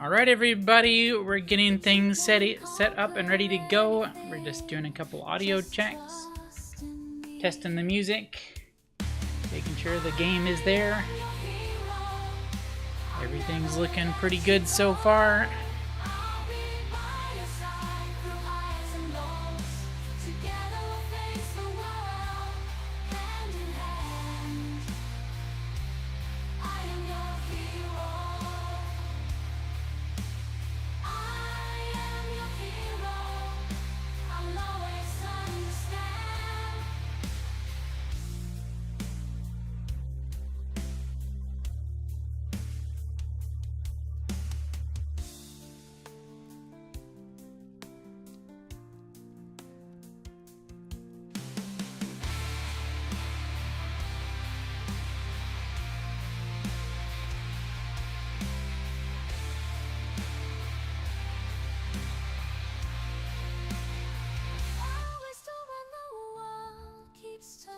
Alright everybody, we're getting things set up and ready to go. We're just doing a couple audio checks, testing the music, making sure the game is there. Everything's looking pretty good so far.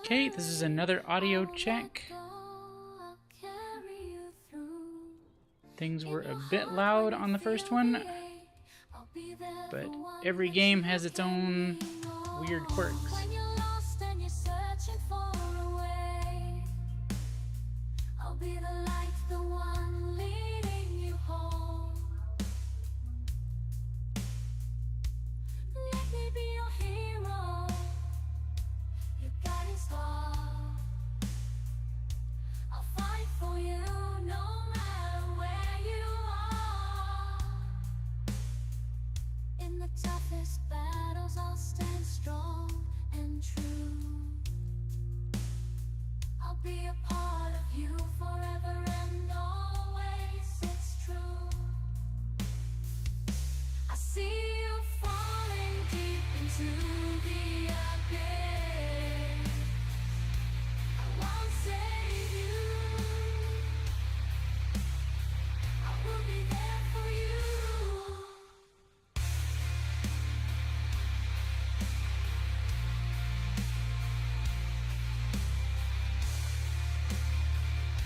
Okay, this is another audio check. Things were a bit loud on the first one, but every game has its own weird quirks. Toughest battles, I'll stand strong and true. I'll be a part of you forever and always, it's true. I see you falling deep into the abyss. I won't save you, I will be there for you.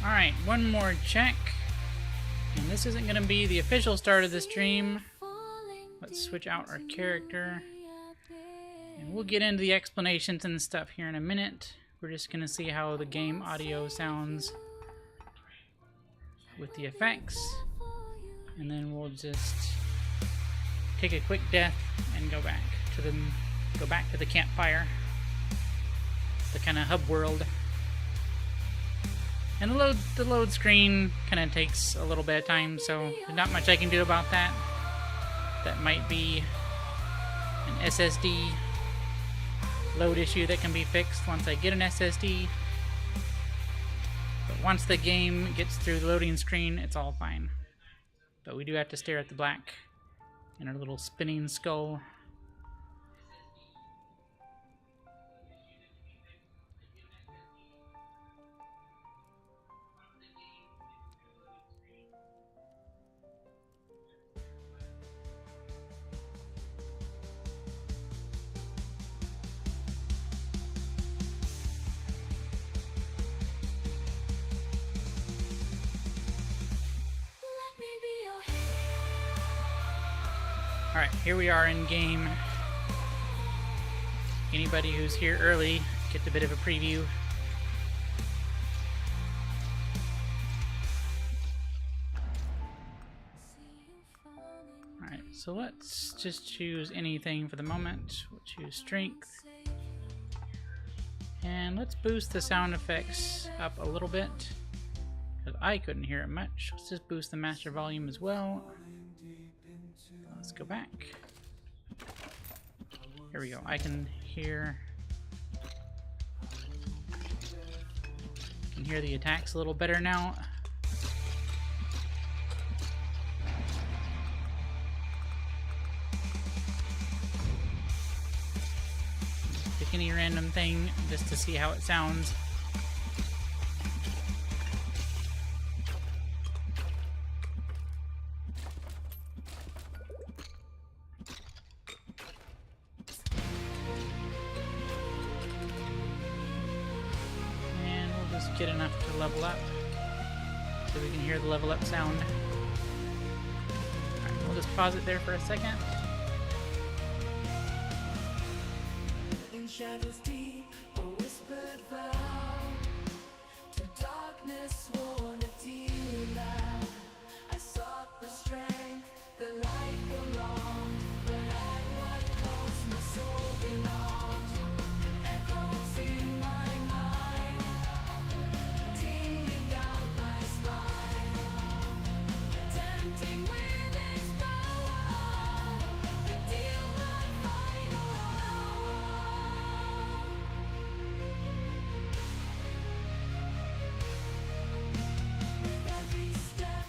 Alright, one more check. And this isn't going to be the official start of the stream. Let's switch out our character. And we'll get into the explanations and stuff here in a minute. We're just going to see how the game audio sounds with the effects. And then we'll just take a quick death and go back to the campfire. The kind of hub world. And the load screen kind of takes a little bit of time, so there's not much I can do about that. That might be an SSD load issue that can be fixed once I get an SSD. But once the game gets through the loading screen, it's all fine. But we do have to stare at the black and our little spinning skull. Alright, here we are in game. Anybody who's here early gets a bit of a preview. Alright, so let's just choose anything for the moment. We'll choose strength. And let's boost the sound effects up a little bit, because I couldn't hear it much. Let's just boost the master volume as well. Let's go back. Here we go. I can hear the attacks a little better now. Pick any random thing just to see how it sounds. get enough to level up, so we can hear the level up sound. Alright, we'll just pause it there for a second. In shadows deep, a whispered vow to darkness worn a deal loud. I sought the strength, the light belonged, but at what cost my soul belonged. Echoes in my mind, tingling down my spine, tempting with its power, to deal my final hour. With every step,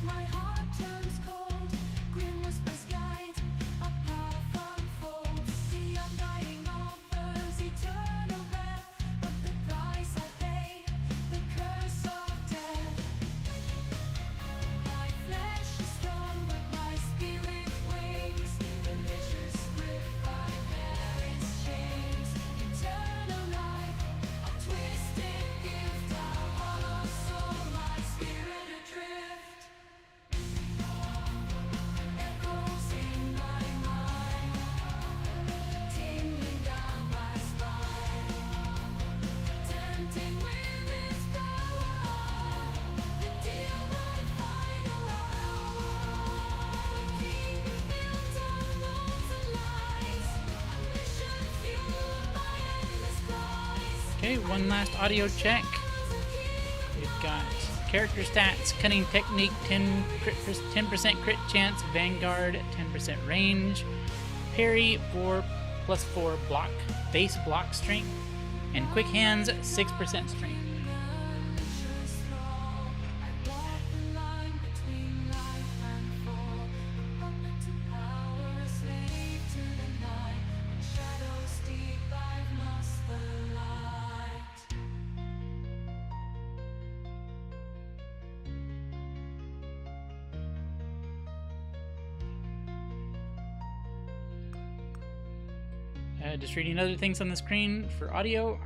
my heart turns cold. Grim whispers guide, a path unfolds. The undying offers eternal breath, but the price I pay, the curse of death. My flesh is strong, but my spirit wings. The vicious grip by various chains. Eternal life, a twisted gift, a hollow soul, my spirit adrift. Echoes in my mind, tingling down my spine, tempting with its power, to deal my final hour. King built on molten lies, ambition fueled by endless cries. Okay, one last audio check. We've got character stats, cunning technique, 10% crit chance, vanguard, 10% range, parry, 4+4 block, base block strength, and quick hands, 6% strength. Just reading other things on the screen for audio.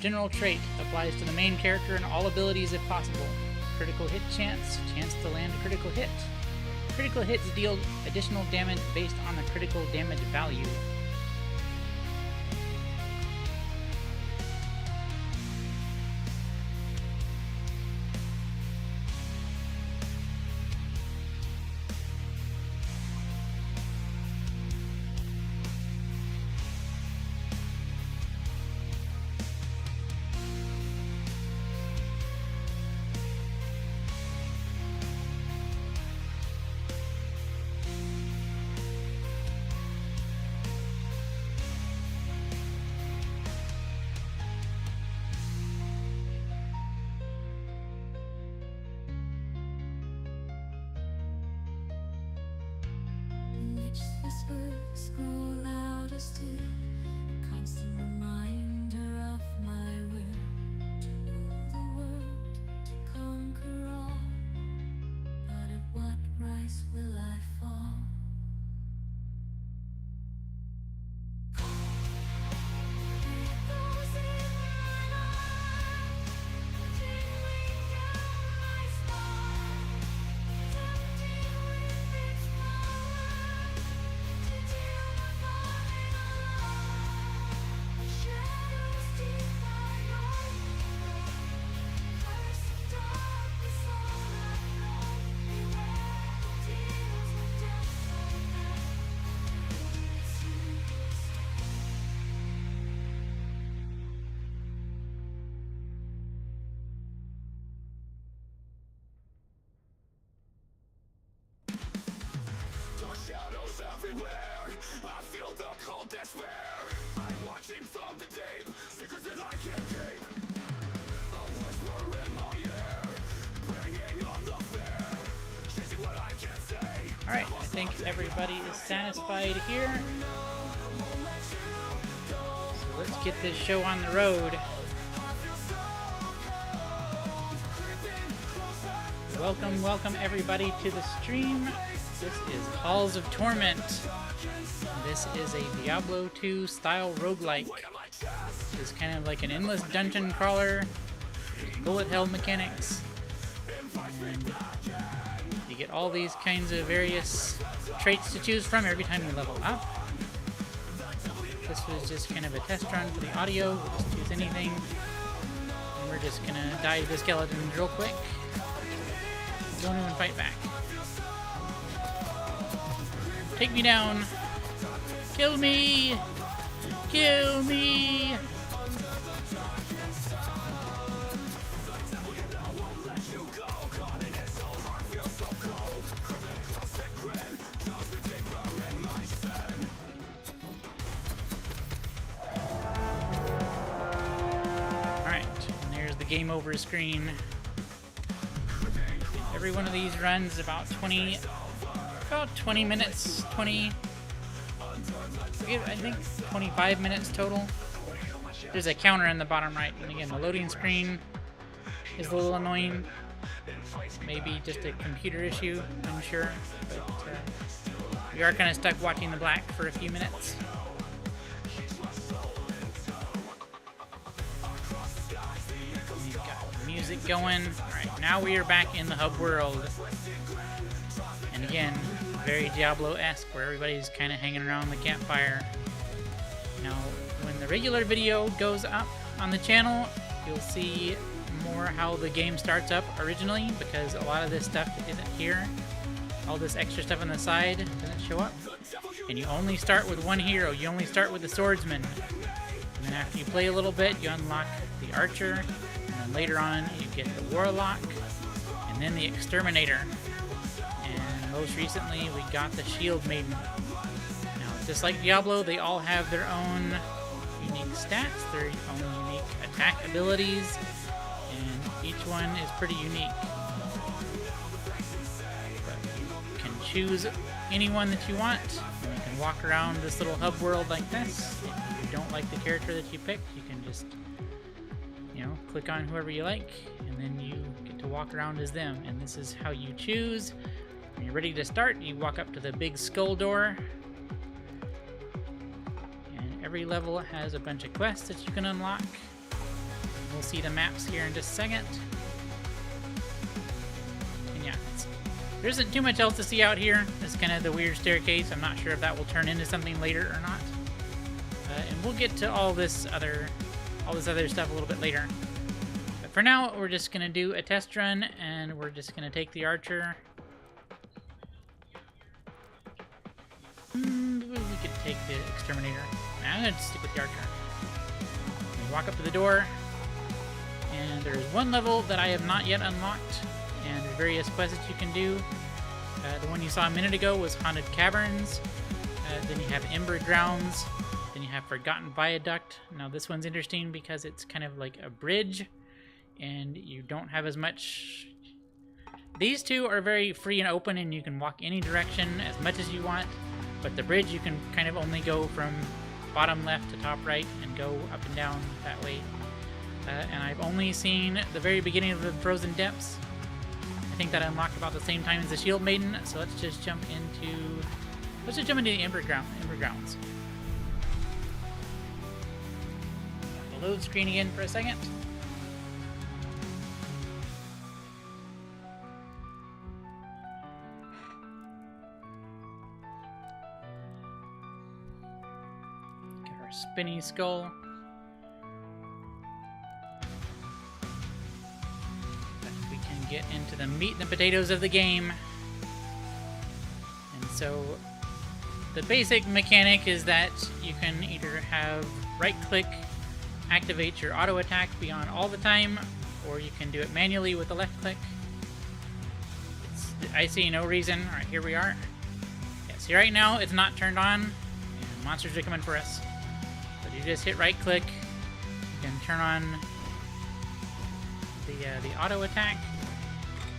General trait applies to the main character and all abilities if possible. Critical hit chance, chance to land a critical hit. Critical hits deal additional damage based on the critical damage value. Which whispers grow louder still, a constant reminder of my will to rule the world, to conquer all. But at what price will I fall? Echoes in my mind, tingling down my spine, tempting with its power, to deal my final hour. Shadows deep I know, curse of darkness all I've known. Beware the deals with death so bad, it's you who Dark shadows everywhere. I feel the cold despair. I'm watching from the deep, secrets that I can't keep. A whisper in my ear, bringing on the fear, chasing what I can't say. Alright, I think everybody is satisfied here. So let's get this show on the road. Welcome everybody to the stream. This is Halls of Torment. This is a Diablo 2 style roguelike. It's kind of like an endless dungeon crawler bullet hell mechanics. And you get all these kinds of various traits to choose from every time you level up. This was just kind of a test run for the audio. We'll just choose anything. And we're just gonna dive the skeletons real quick. Don't even fight back. Take me down. Kill me! Kill me! Alright, and there's the game over screen. Every one of these runs about 20 minutes, I think 25 minutes total. There's a counter in the bottom right, and again, the loading screen is a little annoying. Maybe just a computer issue, I'm sure. But we are kind of stuck watching the black for a few minutes. You've got music going. Alright, now we are back in the hub world. And again, very Diablo-esque, where everybody's kind of hanging around the campfire. Now, when the regular video goes up on the channel, you'll see more how the game starts up originally, because a lot of this stuff isn't here. All this extra stuff on the side doesn't show up. And you only start with one hero. You only start with the swordsman. And then after you play a little bit, you unlock the archer. And then later on, you get the warlock. And then the exterminator. Most recently, we got the Shield Maiden. Now, just like Diablo, they all have their own unique stats, their own unique attack abilities, and each one is pretty unique. But you can choose any one that you want, and you can walk around this little hub world like this. If you don't like the character that you picked, you can just, click on whoever you like, and then you get to walk around as them. And this is how you choose. When you're ready to start, you walk up to the big skull door. And every level has a bunch of quests that you can unlock. We'll see the maps here in just a second. And yeah, there isn't too much else to see out here. It's kind of the weird staircase. I'm not sure if that will turn into something later or not. And we'll get to all this other stuff a little bit later. But for now, we're just going to do a test run, and we're just going to take the archer. We could take the exterminator. I'm going to stick with the archer. We walk up to the door, and there's one level that I have not yet unlocked, and there's various quests that you can do. The one you saw a minute ago was Haunted Caverns. Then you have Ember Grounds. Then you have Forgotten Viaduct. Now this one's interesting because it's kind of like a bridge, and you don't have as much... These two are very free and open, and you can walk any direction as much as you want. But the bridge, you can kind of only go from bottom left to top right and go up and down that way. And I've only seen the very beginning of the Frozen Depths. I think that unlocked about the same time as the Shield Maiden. So let's just jump into the Ember Grounds. The load screen again for a second. Spinny skull. But we can get into the meat and the potatoes of the game. And so the basic mechanic is that you can either have right click activate your auto attack be on all the time, or you can do it manually with the left click. I see no reason. Alright, here we are. Yeah, see right now it's not turned on, and monsters are coming for us. You just hit right click, you can turn on the auto attack,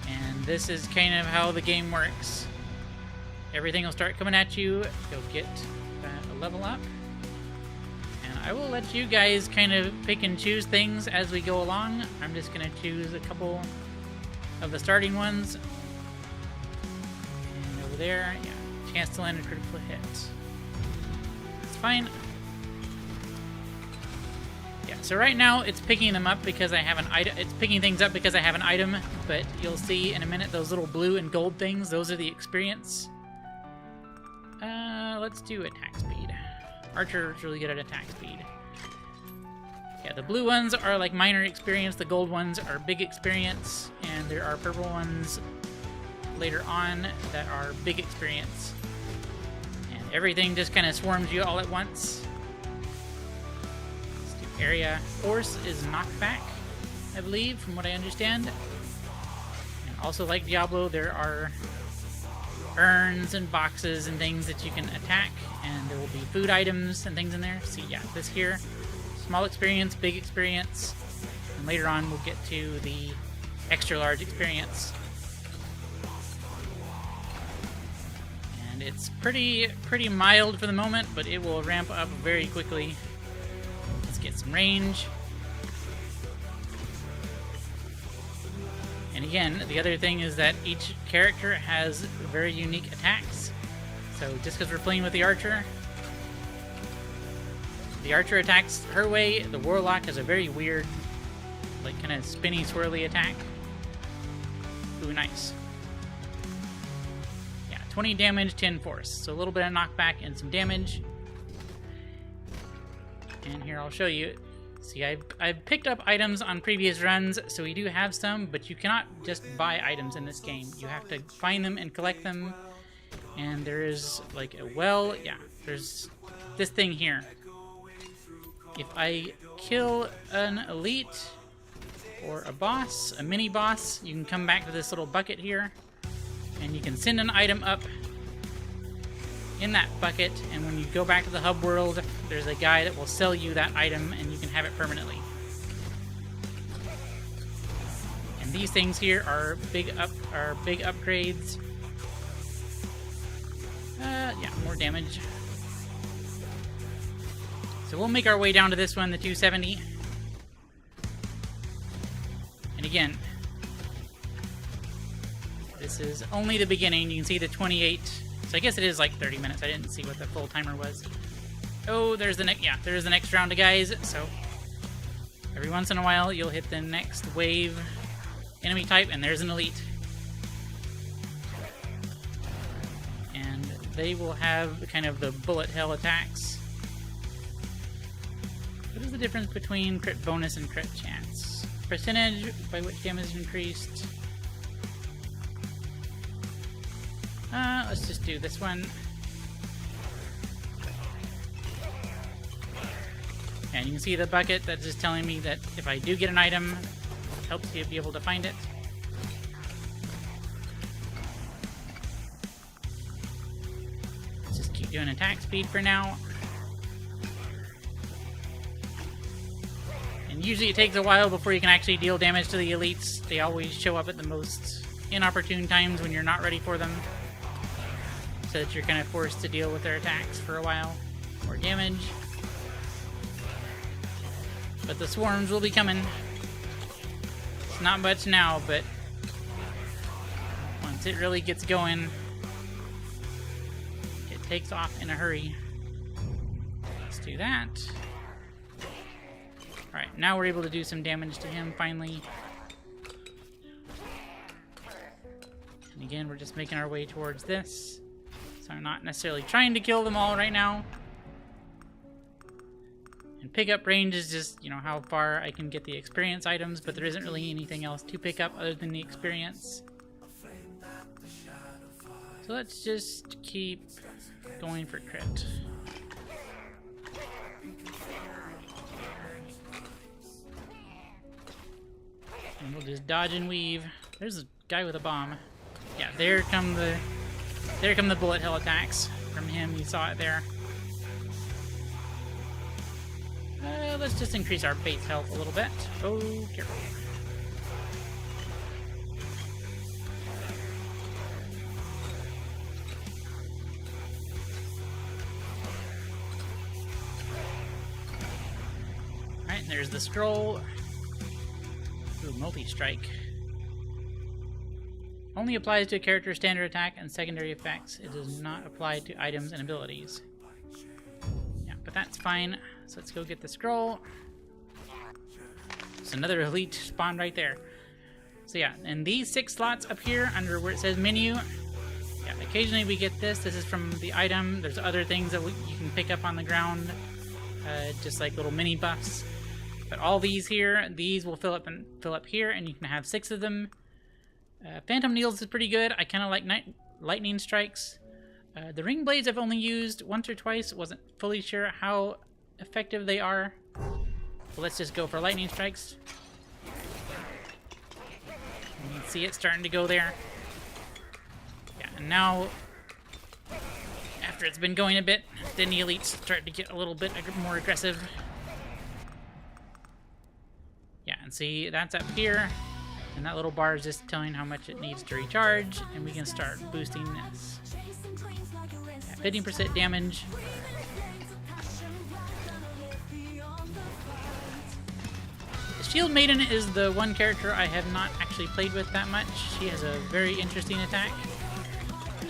and this is kind of how the game works. Everything will start coming at you, you'll get a level up, and I will let you guys kind of pick and choose things as we go along. I'm just going to choose a couple of the starting ones, and over there, yeah, chance to land a critical hit. It's fine. Yeah, So right now it's picking them up because I have an item. It's picking things up because I have an item, but you'll see in a minute those little blue and gold things. Those are the experience. Let's do attack speed. Archer's really good at attack speed. Yeah, the blue ones are like minor experience. The gold ones are big experience, and there are purple ones later on that are big experience. And everything just kind of swarms you all at once. Let's do area. Force is knockback, I believe, from what I understand. And also, like Diablo, there are urns and boxes and things that you can attack, and there will be food items and things in there. See, yeah, this here, small experience, big experience, and later on we'll get to the extra large experience. And it's pretty mild for the moment, but it will ramp up very quickly. Let's get some range. And again, the other thing is that each character has very unique attacks. So just because we're playing with the archer attacks her way. The warlock has a very weird, like, kind of spinny, swirly attack. Ooh, nice. Yeah, 20 damage, 10 force. So a little bit of knockback and some damage. And here I'll show you. See, I've picked up items on previous runs, so we do have some, but you cannot just buy items in this game. You have to find them and collect them. And there is, like, there's this thing here. If I kill an elite or a boss, a mini boss, you can come back to this little bucket here, and you can send an item up in that bucket, and when you go back to the hub world, there's a guy that will sell you that item, and you can have it permanently. And these things here are big upgrades. Yeah, more damage. So we'll make our way down to this one, the 270. And again, this is only the beginning. You can see the 28. So I guess it is like 30 minutes. I didn't see what the full timer was. Oh, there's the next. Yeah, there's the next round of guys. So every once in a while, you'll hit the next wave enemy type, and there's an elite. And they will have kind of the bullet hell attacks. What is the difference between crit bonus and crit chance? Percentage by which damage is increased. Let's just do this one. And you can see the bucket that's just telling me that if I do get an item, it helps you be able to find it. Let's just keep doing attack speed for now. And usually it takes a while before you can actually deal damage to the elites. They always show up at the most inopportune times when you're not ready for them, so that you're kind of forced to deal with their attacks for a while. More damage. But the swarms will be coming. It's not much now, but once it really gets going, it takes off in a hurry. Let's do that. Alright, now we're able to do some damage to him, finally. And again, we're just making our way towards this. So I'm not necessarily trying to kill them all right now. And pickup range is just, how far I can get the experience items, but there isn't really anything else to pick up other than the experience. So let's just keep going for crit. And we'll just dodge and weave. There's a guy with a bomb. Yeah, there come the bullet hell attacks from him. You saw it there. Let's just increase our base health a little bit. Oh, careful. Alright, there's the scroll. Ooh, multi-strike. Only applies to a character's standard attack and secondary effects. It does not apply to items and abilities. Yeah, but that's fine. So let's go get the scroll. There's another elite spawn right there. So yeah, and these 6 slots up here under where it says menu, yeah, occasionally we get this. This is from the item. There's other things that you can pick up on the ground, just like little mini buffs. But all these here, these will fill up here, and you can have 6 of them. Phantom Needles is pretty good. I kind of like lightning strikes. The ring blades I've only used once or twice. Wasn't fully sure how effective they are. Well, let's just go for lightning strikes. You can see it starting to go there. Yeah, and now, after it's been going a bit, then the elites start to get a little bit more aggressive. Yeah, and see, that's up here. And that little bar is just telling how much it needs to recharge, and we can start boosting this. Yeah, 15% damage. The Shield Maiden is the one character I have not actually played with that much. She has a very interesting attack.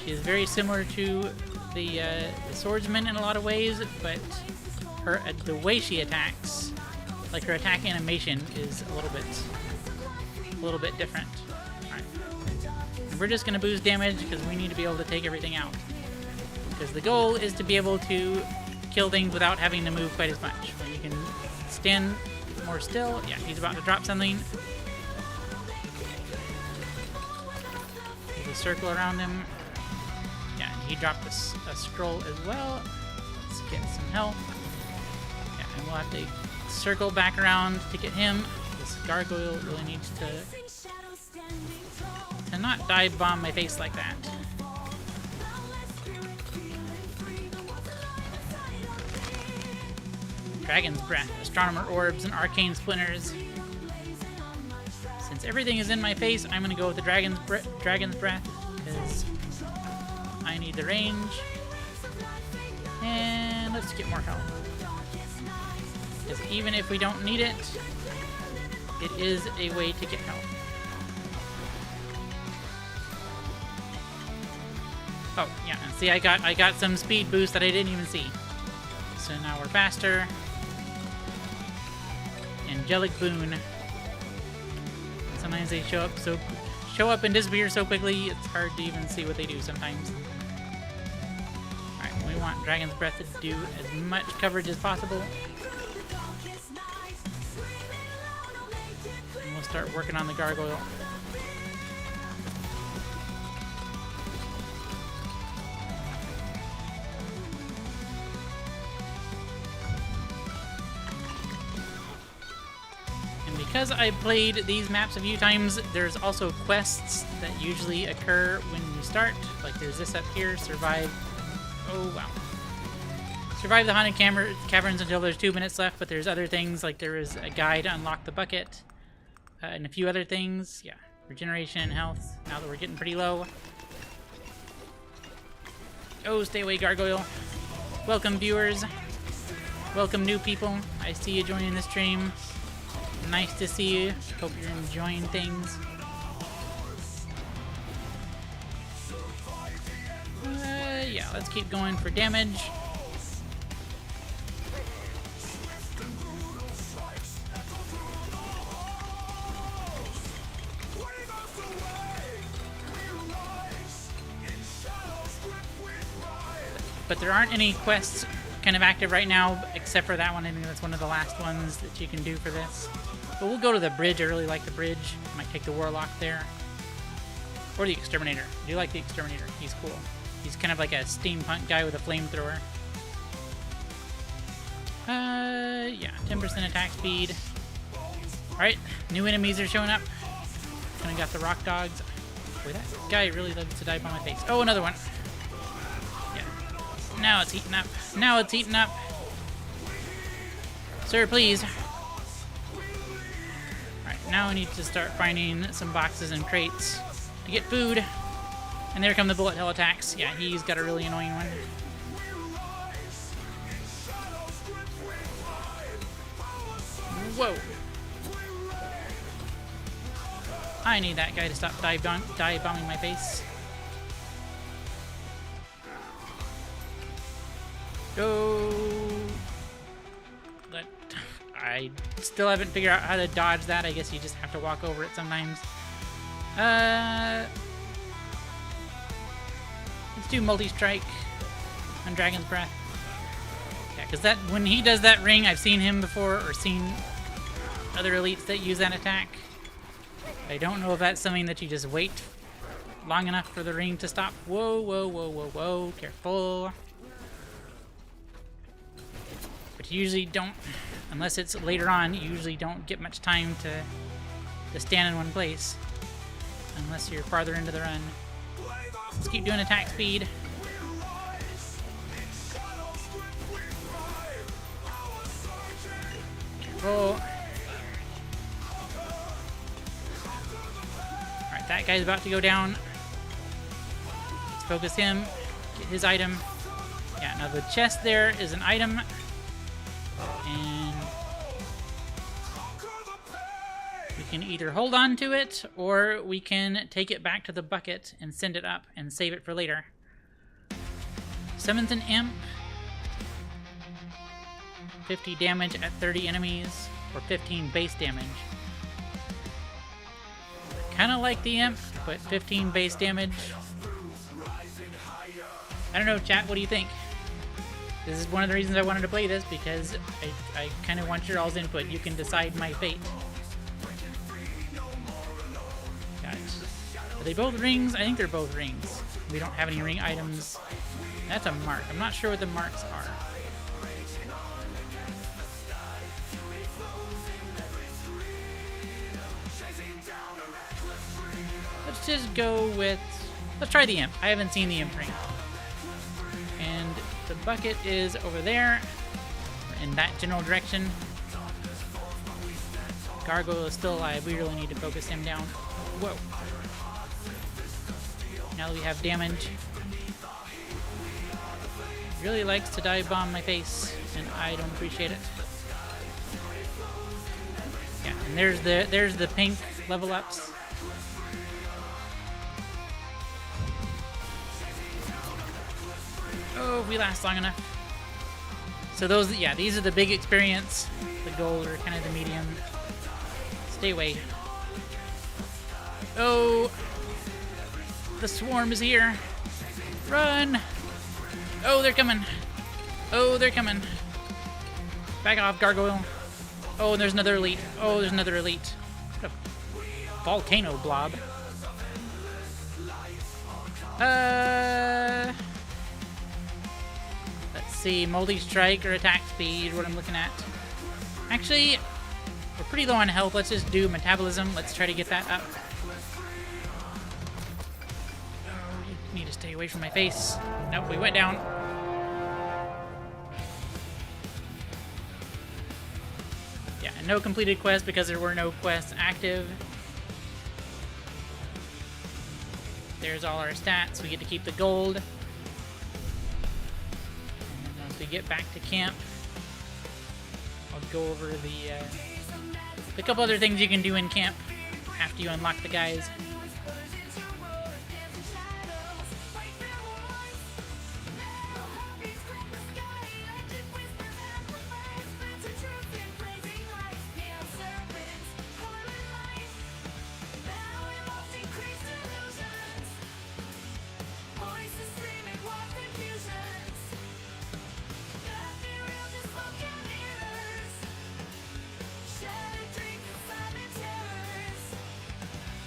She is very similar to the Swordsman in a lot of ways, but the way she attacks, like her attack animation, is a little bit different. Alright. We're just going to boost damage because we need to be able to take everything out. Because the goal is to be able to kill things without having to move quite as much. When you can stand more still. Yeah, he's about to drop something. There's a circle around him. Yeah, and he dropped a scroll as well. Let's get some health. Yeah, and we'll have to circle back around to get him. This gargoyle really needs to not dive bomb my face like that. Dragon's Breath, Astronomer Orbs, and Arcane Splinters. Since everything is in my face, I'm going to go with the Dragon's Breath, because I need the range. And let's get more health. Because even if we don't need it, it is a way to get health. Oh, yeah, and see, I got some speed boost that I didn't even see. So now we're faster. Angelic Boon. Sometimes they show up and disappear so quickly, it's hard to even see what they do sometimes. Alright, we want Dragon's Breath to do as much coverage as possible. And we'll start working on the gargoyle. Because I played these maps a few times, there's also quests that usually occur when you start. Like there's this up here, survive... Oh, wow. Survive the haunted caverns until there's 2 minutes left, but there's other things, like there is a guide to unlock the bucket, and a few other things. Yeah, regeneration and health, now that we're getting pretty low. Oh, stay away, gargoyle. Welcome, viewers. Welcome, new people. I see you joining the stream. Nice to see you. Hope you're enjoying things. Yeah, let's keep going for damage. But there aren't any quests kind of active right now, except for that one. I think that's one of the last ones that you can do for this. But we'll go to the bridge. I really like the bridge. Might take the warlock there. Or the exterminator. I do like the exterminator. He's cool. He's kind of like a steampunk guy with a flamethrower. Yeah, 10% attack speed. Alright, new enemies are showing up. And I got the rock dogs. Boy, that guy really loves to dive on my face. Oh, another one. Yeah. Now it's heating up. Now it's heating up. Sir, please. Alright, now I need to start finding some boxes and crates to get food. And there come the bullet hell attacks. Yeah, he's got a really annoying one. Whoa. I need that guy to stop dive bombing my face. Go. I still haven't figured out how to dodge that. I guess you just have to walk over it sometimes. Let's do multi-strike on Dragon's Breath. Yeah, because that when he does that ring, I've seen him before, or seen other elites that use that attack. I don't know if that's something that you just wait long enough for the ring to stop. Whoa, whoa, whoa, whoa, whoa. Careful. But you usually don't, unless it's later on, you usually don't get much time to stand in one place. Unless you're farther into the run. Let's keep doing attack speed. Careful. Alright, that guy's about to go down. Let's focus him. Get his item. Yeah, now the chest there is an item. And we can either hold on to it, or we can take it back to the bucket and send it up and save it for later. Summons an imp. 50 damage at 30 enemies, or 15 base damage. Kind of like the imp, but 15 base damage. I don't know, chat, what do you think? This is one of the reasons I wanted to play this, because I kind of want your all's input. You can decide my fate. Are they both rings? I think they're both rings. We don't have any ring items. That's a mark. I'm not sure what the marks are. Let's just go with... Let's try the imp. I haven't seen the imp ring. And the bucket is over there, in that general direction. Gargoyle is still alive. We really need to focus him down. Whoa. Now that we have damage. He really likes to dive bomb my face, and I don't appreciate it. Yeah, and there's the pink level ups. Oh, if we last long enough. So those, yeah, these are the big experience. The gold are kind of the medium. Stay away. Oh, the swarm is here. Run! Oh, they're coming. Oh, they're coming. Back off, gargoyle. Oh, and there's another elite. Oh, there's another elite. What a volcano blob. Let's see, multi-strike or attack speed, what I'm looking at. Actually, we're pretty low on health. Let's just do metabolism. Let's try to get that up. Oh, you need to stay away from my face. Nope, we went down. Yeah, and no completed quests because there were no quests active. There's all our stats. We get to keep the gold. And once we get back to camp, I'll go over the couple other things you can do in camp after you unlock the guys.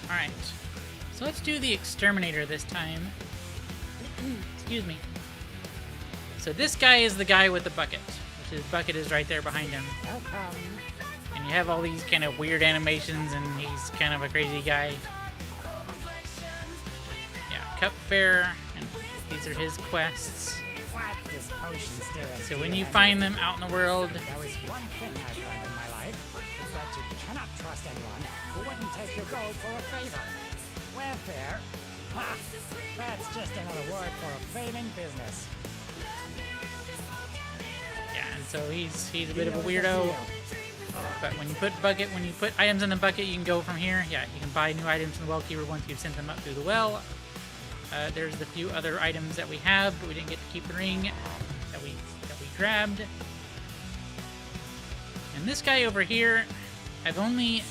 Alright, so let's do the exterminator this time. Excuse me. So this guy is the guy with the bucket, which his bucket is right there behind him. And you have all these kind of weird animations, and he's kind of a crazy guy. Yeah, Cupbearer, and these are his quests. So when you find them out in the world, There is one thing I've learned in my life, is that you cannot trust anyone who wouldn't take your gold for a favor. Welfare? Ha! That's just another word for a failing business. yeah, and so he's a bit of a weirdo. But when you put items in the bucket, you can go from here. Yeah, you can buy new items from the Wellkeeper once you've sent them up through the well. There's the few other items that we have, but we didn't get to keep the ring that we grabbed. And And this guy over here, I've only...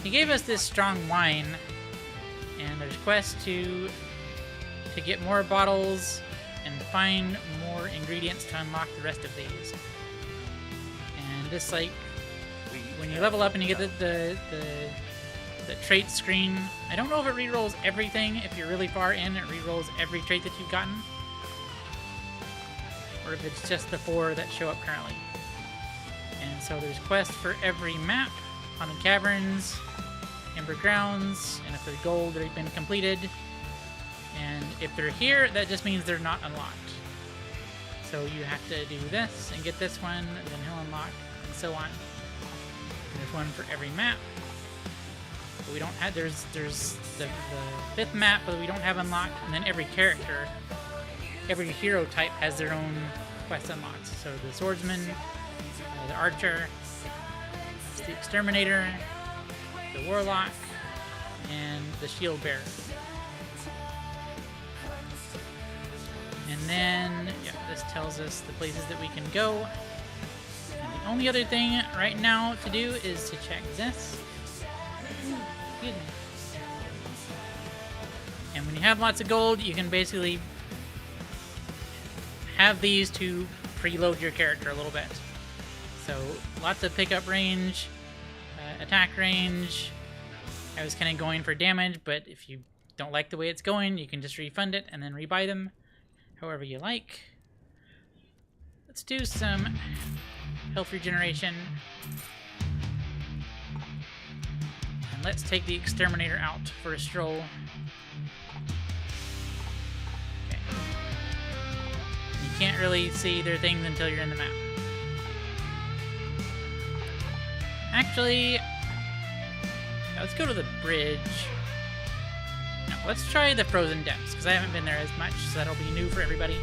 He gave us this strong wine, and there's quests to get more bottles and find more ingredients to unlock the rest of these. And this, like, when you level up and you get the trait screen, I don't know if it rerolls everything. If you're really far in, it rerolls every trait that you've gotten, or if it's just the 4 that show up currently. And so there's quests for every map: Haunted Caverns, Ember Grounds, and if they're gold, they've been completed. And if they're here, that just means they're not unlocked. So you have to do this and get this one, then he'll unlock, and so on. And there's one for every map. But we don't have, there's the 5th map that we don't have unlocked, and then every character, every hero type has their own quest unlocked. So the swordsman, the archer, the exterminator, the warlock, and the shield bearer. And then, yeah, this tells us the places that we can go. And the only other thing right now to do is to check this. Excuse me. And when you have lots of gold, you can basically have these to preload your character a little bit. So lots of pickup range, attack range. I was kind of going for damage, but if you don't like the way it's going, you can just refund it and then rebuy them however you like. Let's do some health regeneration. And let's take the exterminator out for a stroll. Okay. You can't really see their things until you're in the map. Actually, let's go to the bridge. No, let's try the frozen depths, because I haven't been there as much, so that'll be new for everybody.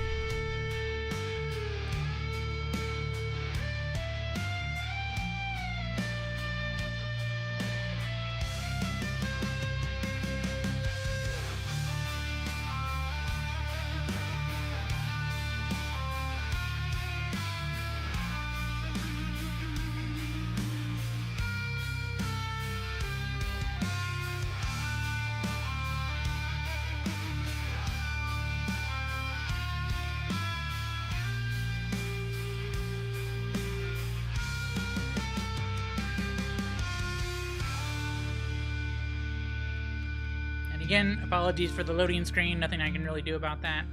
Again, apologies for the loading screen, nothing I can really do about that.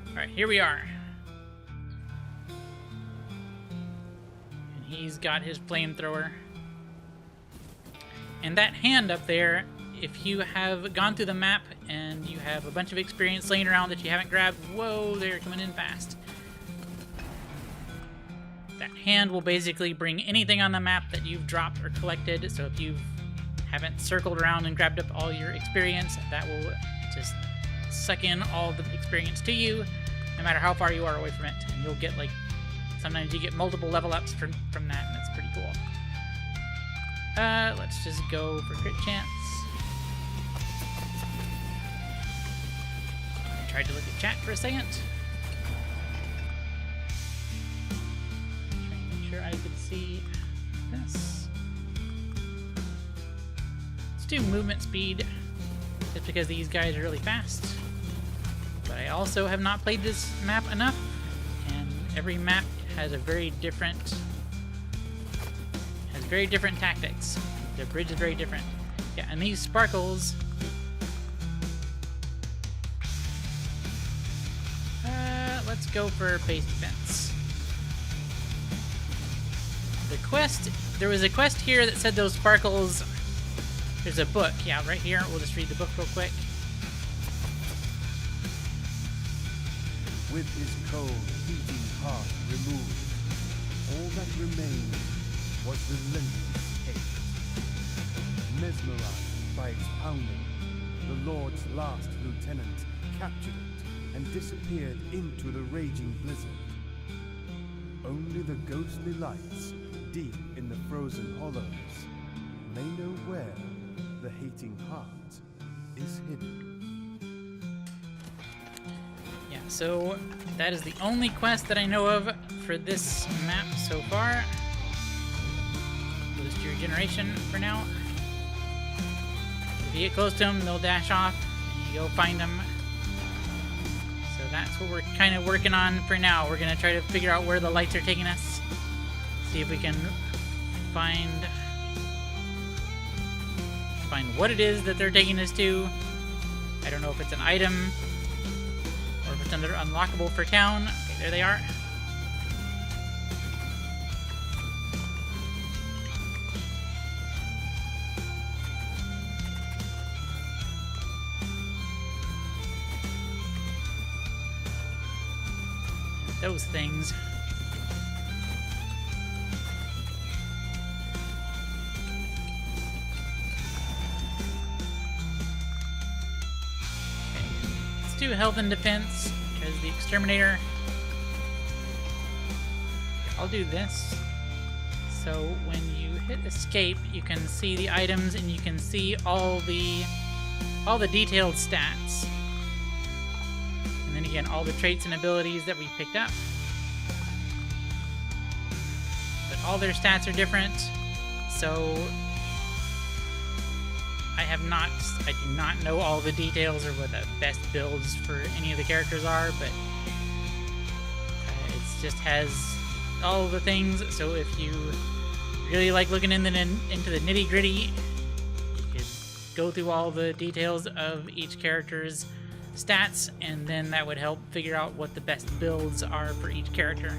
Alright, here we are. And he's got his flamethrower. And that hand up there, if you have gone through the map and you have a bunch of experience laying around that you haven't grabbed, whoa, they're coming in fast. That hand will basically bring anything on the map that you've dropped or collected, so if you haven't circled around and grabbed up all your experience, that will just suck in all the experience to you, no matter how far you are away from it. And you'll get, like, sometimes you get multiple level ups from that, and it's pretty cool. Let's just go for crit chance. I tried to look at chat for a second. Trying to make sure I could see this. Do movement speed, just because these guys are really fast. But I also have not played this map enough, and every map has a very different tactics. The bridge is very different. Yeah, and these sparkles. Let's go for base defense. The quest. There was a quest here that said those sparkles. There's a book, yeah, right here. We'll just read the book real quick. With his cold, beating heart removed, all that remained was relentless hate. Mesmerized by its pounding, the Lord's last lieutenant captured it and disappeared into the raging blizzard. Only the ghostly lights, deep in the frozen hollows, may know where the hating heart is hidden. Yeah, so that is the only quest that I know of for this map so far. We'll just do regeneration for now. If you get close to them, they'll dash off, and you go find them. So that's what we're kind of working on for now. We're going to try to figure out where the lights are taking us. See if we can find what it is that they're taking us to. I don't know if it's an item or if it's another unlockable for town. Okay, there they are. Those things. Do health and defense, because the exterminator. I'll do this. So when you hit escape, you can see the items and you can see all the detailed stats. And then again, all the traits and abilities that we picked up. But all their stats are different, so I do not know all the details or what the best builds for any of the characters are, but it just has all the things. So if you really like looking into the nitty-gritty, you could go through all the details of each character's stats, and then that would help figure out what the best builds are for each character.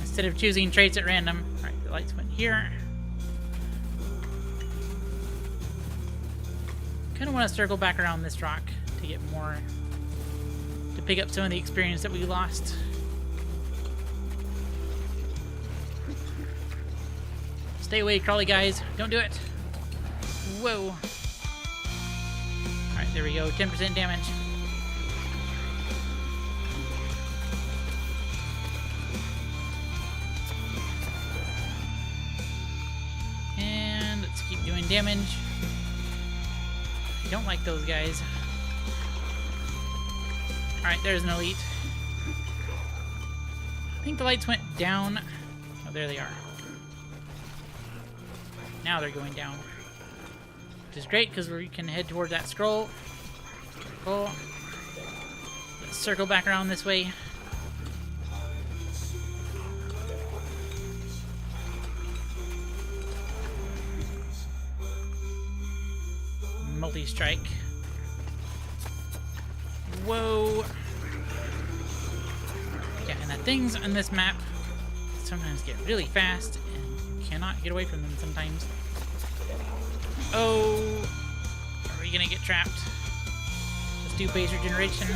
Instead of choosing traits at random, alright, the lights went here. Kind of want to circle back around this rock to get more, to pick up some of the experience that we lost. Stay away, crawly guys. Don't do it. Whoa. Alright, there we go. 10% damage. And let's keep doing damage. Don't like those guys. Alright, there's an elite. I think the lights went down. Oh, there they are. Now they're going down. Which is great because we can head toward that scroll. Cool. Let's circle back around this way. Multi-strike. Whoa! Yeah, and the things on this map sometimes get really fast, and you cannot get away from them sometimes. Oh! Are we gonna get trapped? Let's do base regeneration.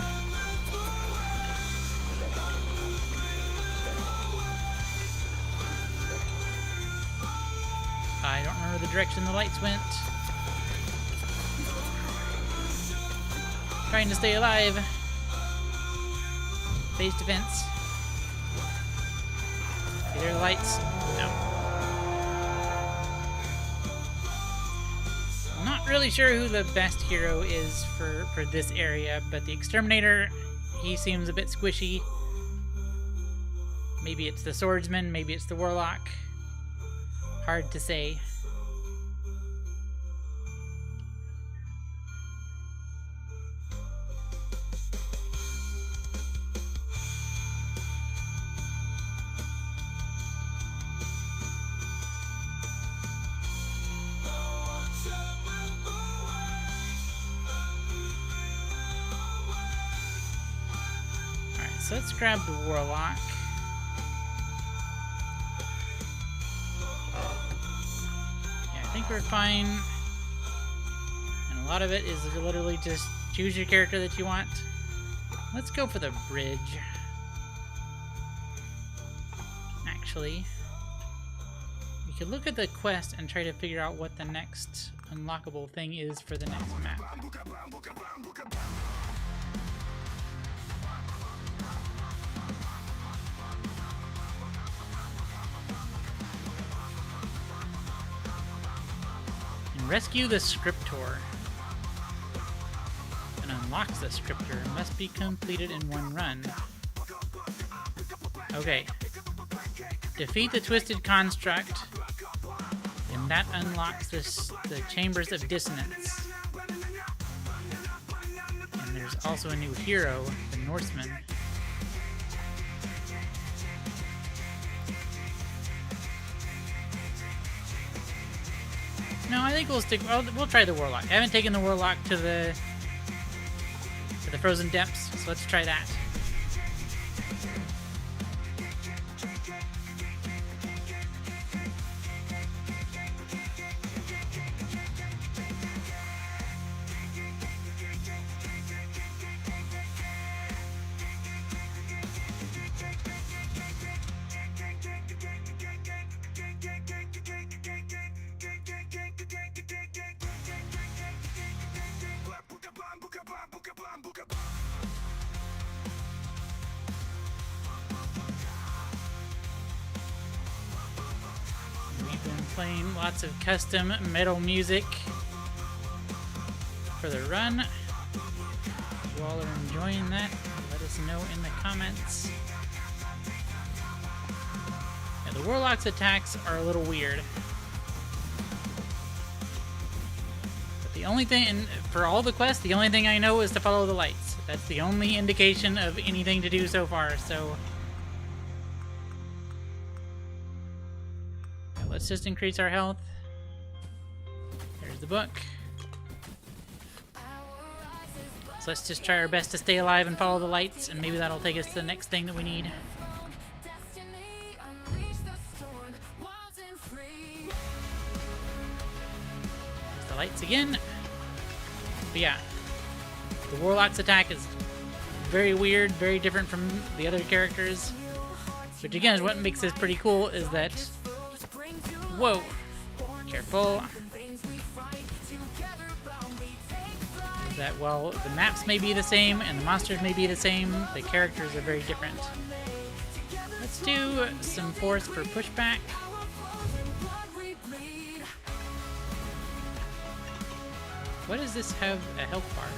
I don't remember the direction the lights went. Trying to stay alive. Base defense. Okay, there are the lights. No. I'm not really sure who the best hero is for this area, but the exterminator, he seems a bit squishy. Maybe it's the swordsman, maybe it's the warlock. Hard to say. So let's grab the warlock. Yeah, I think we're fine. And a lot of it is literally just choose your character that you want. Let's go for the bridge. Actually, we could look at the quest and try to figure out what the next unlockable thing is for the next map. Rescue the scriptor. And unlocks the scriptor. Must be completed in one run. Okay. Defeat the twisted construct, and that unlocks the chambers of dissonance. And there's also a new hero, the Norseman. No, I think we'll stick. We'll try the Warlock. I haven't taken the Warlock to the Frozen Depths, so let's try that. We've been playing lots of custom metal music for the run. If you all are enjoying that, let us know in the comments. Yeah, the Warlock's attacks are a little weird. But the only thing, and for all the quests, the only thing I know is to follow the lights. That's the only indication of anything to do so far, so... let's just increase our health. There's the book. So let's just try our best to stay alive and follow the lights, and maybe that'll take us to the next thing that we need. There's the lights again. But yeah, the Warlock's attack is very weird, very different from the other characters. Which again is what makes this pretty cool, is that... whoa! Careful. That while the maps may be the same and the monsters may be the same, the characters are very different. Let's do some force for pushback. What does this have a health bar?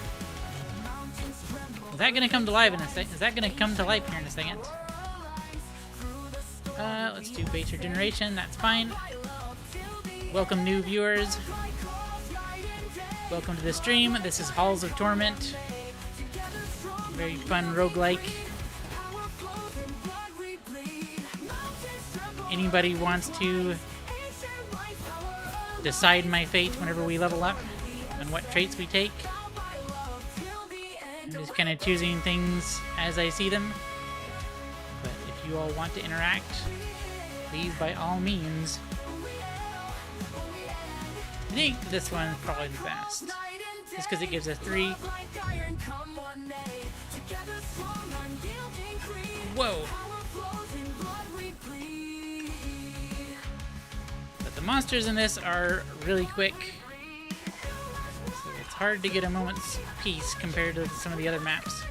Is that gonna come to life in a second? Is that gonna come to life here in a second? Let's do base regeneration, that's fine. Welcome new viewers. Welcome to the stream. This is Halls of Torment. Very fun roguelike. Anybody wants to decide my fate whenever we level up and what traits we take. I'm just kind of choosing things as I see them. But if you all want to interact, please by all means. I think this one's probably the best. Just because it gives us 3. Whoa! But the monsters in this are really quick. So it's hard to get a moment's peace compared to some of the other maps.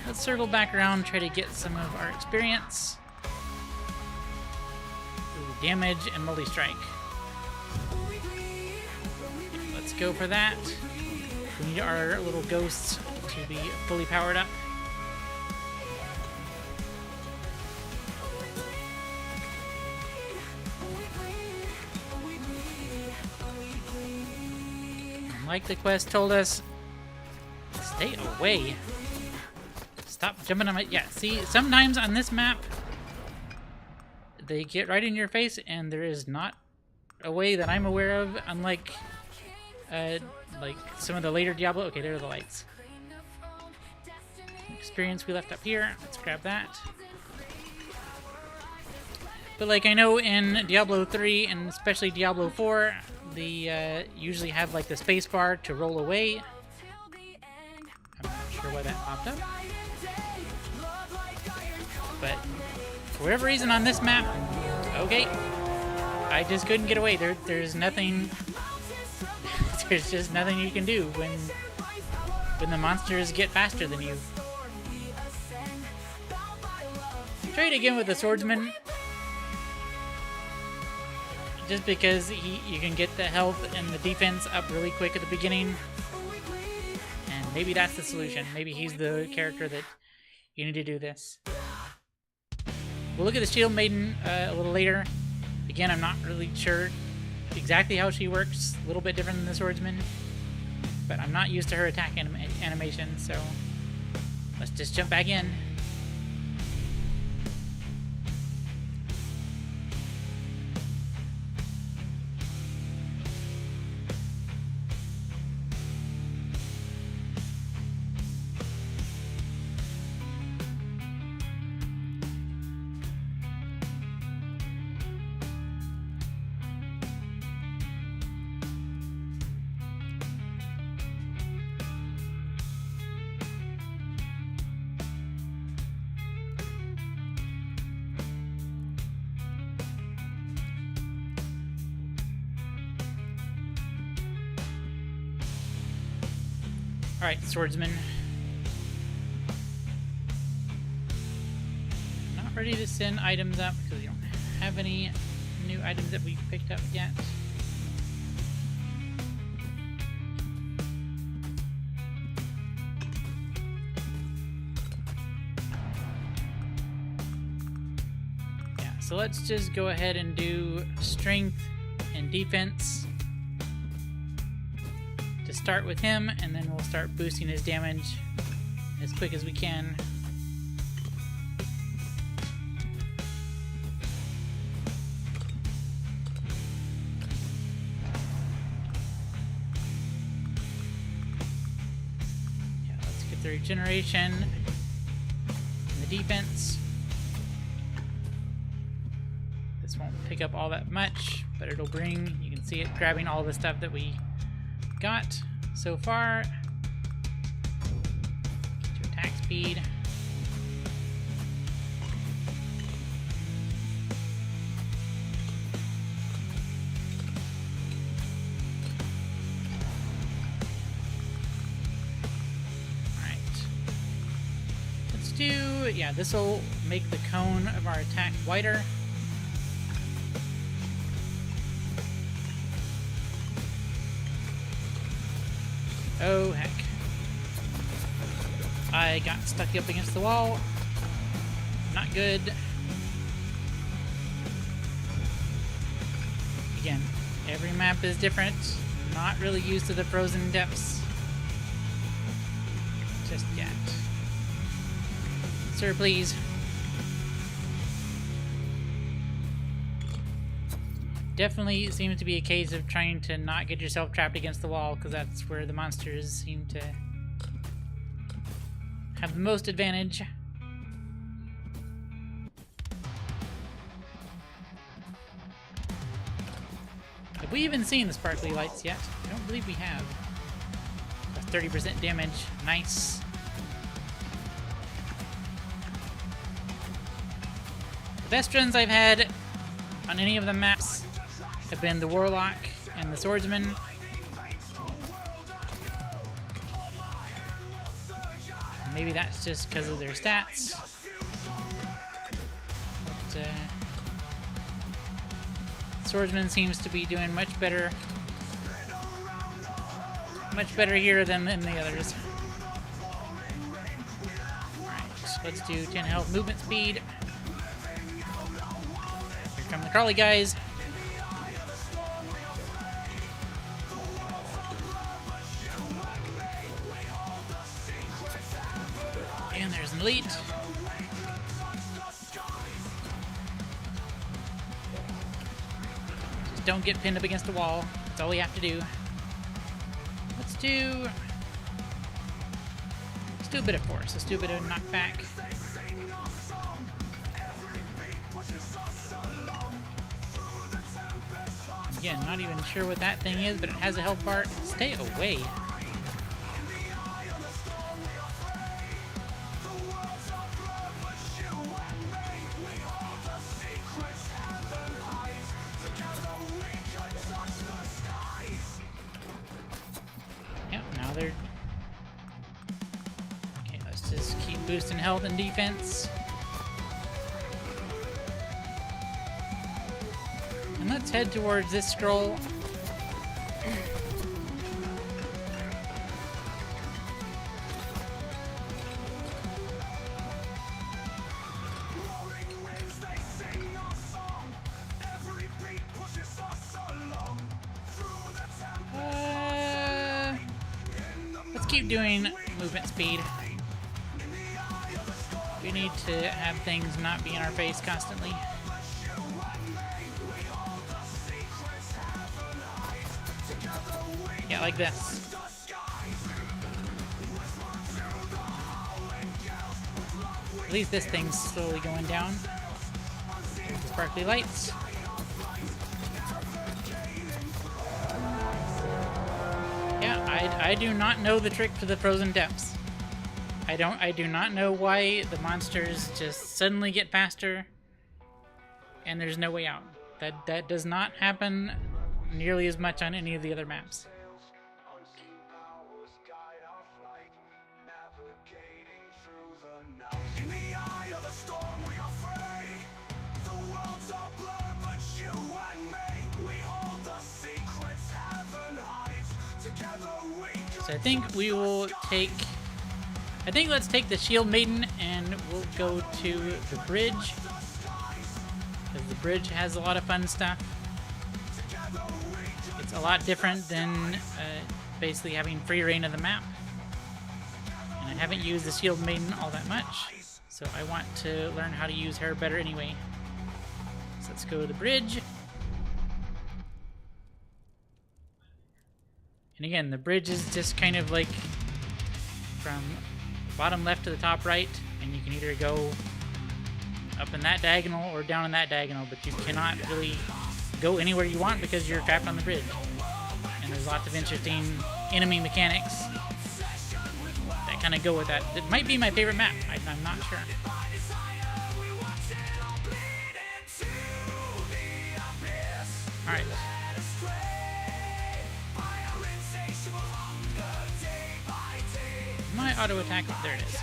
Let's circle back around, try to get some of our experience. Ooh, damage and multi-strike. Let's go for that. We need our little ghosts to be fully powered up. And like the quest told us, stay away. Stop jumping on my... Yeah, see, sometimes on this map, they get right in your face, and there is not a way that I'm aware of, unlike like some of the later Diablo. Okay, there are the lights. Experience we left up here. Let's grab that. But like I know in Diablo 3 and especially Diablo 4, they usually have like the space bar to roll away. I'm not sure why that popped up. But for whatever reason on this map, okay, I just couldn't get away. There's nothing. There's just nothing you can do when the monsters get faster than you. Try it again with the swordsman, just because you can get the health and the defense up really quick at the beginning, and Maybe that's the solution. Maybe he's the character that you need to do this. We'll look at the Shield Maiden a little later. Again, I'm not really sure exactly how she works. A little bit different than the Swordsman. But I'm not used to her attack animation, so let's just jump back in. Alright, Swordsman. Not ready to send items up because we don't have any new items that we've picked up yet. Yeah, so let's just go ahead and do strength and defense. Start with him, and then we'll start boosting his damage as quick as we can. Yeah, let's get the regeneration and the defense. This won't pick up all that much, but it'll bring, you can see it grabbing all the stuff that we got so far. Get to attack speed. Alright. Let's do, yeah, this will make the cone of our attack wider. Oh, heck. I got stuck up against the wall. Not good. Again, every map is different. Not really used to the frozen depths just yet. Sir, please. Definitely seems to be a case of trying to not get yourself trapped against the wall, because that's where the monsters seem to have the most advantage. Have we even seen the sparkly lights yet? I don't believe we have. That's 30% damage. Nice. The best runs I've had on any of the maps have been the Warlock and the Swordsman. Maybe that's just because of their stats. But, Swordsman seems to be doing much better here than the others. Alright, let's do 10 health movement speed. Here come the crawly guys. And there's an elite. Just don't get pinned up against a wall. That's all we have to do. Let's do a bit of force. Let's do a bit of knockback. Again, not even sure what that thing is, but it has a health bar. Stay away. Yep, now they're... Okay, let's just keep boosting health and defense. And let's head towards this scroll. keep doing movement speed. We need to have things not be in our face constantly. Yeah, like this. At least this thing's slowly going down. There's the sparkly lights. Yeah, I do not know the trick to the frozen depths. I do not know why the monsters just suddenly get faster and there's no way out. That does not happen nearly as much on any of the other maps. In the eye of the storm we are free. The worlds are blurred, but you and me, we hold the secrets heaven hides. Together we can. So I think we will take... I think let's take the Shield Maiden and we'll go to the bridge. Because the bridge has a lot of fun stuff. It's a lot different than basically having free reign of the map. And I haven't used the Shield Maiden all that much. So I want to learn how to use her better anyway. So let's go to the bridge. And again, the bridge is just kind of like from bottom left to the top right, and you can either go up in that diagonal or down in that diagonal, but you cannot really go anywhere you want because you're trapped on the bridge. And there's lots of interesting enemy mechanics that kind of go with that. It might be my favorite map. I'm not sure. Alright. My auto attack, there it is.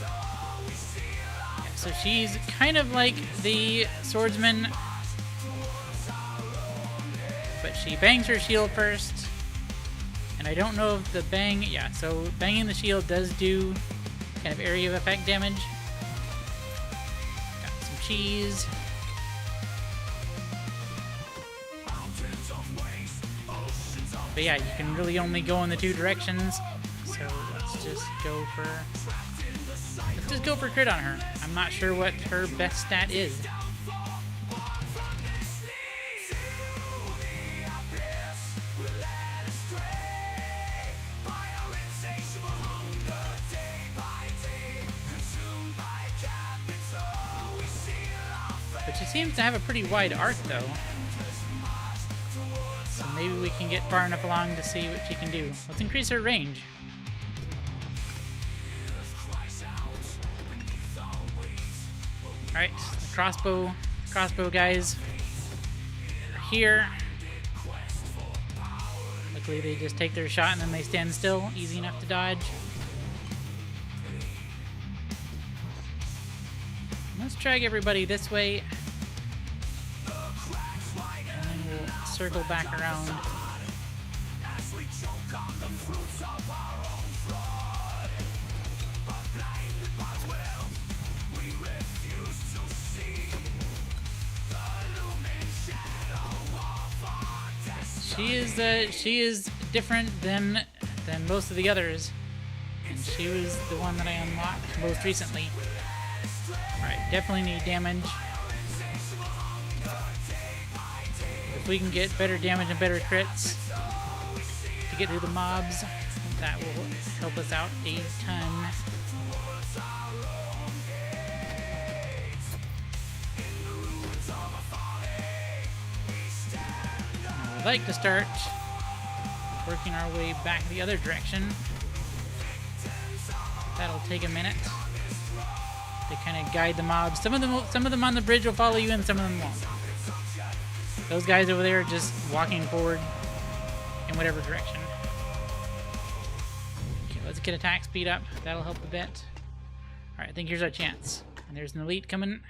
Yeah, so she's kind of like the swordsman, but she bangs her shield first. And I don't know if the bang, yeah, so banging the shield does do kind of area of effect damage. Got some cheese. But yeah, you can really only go in the two directions. So let's just go for crit on her. I'm not sure what her best stat is. But she seems to have a pretty wide arc though. So maybe we can get far enough along to see what she can do. Let's increase her range. Alright, the crossbow guys are here. Luckily they just take their shot and then they stand still. Easy enough to dodge. Let's drag everybody this way. And then we'll circle back around. She is different than most of the others, and she was the one that I unlocked most recently. Alright, definitely need damage. If we can get better damage and better crits to get through the mobs, that will help us out a ton. I'd like to start working our way back the other direction. That'll take a minute to kind of guide the mobs. Some of them on the bridge will follow you, and some of them won't. Those guys over there are just walking forward in whatever direction. Okay, let's get attack speed up. That'll help a bit. Alright, I think here's our chance. And there's an elite coming.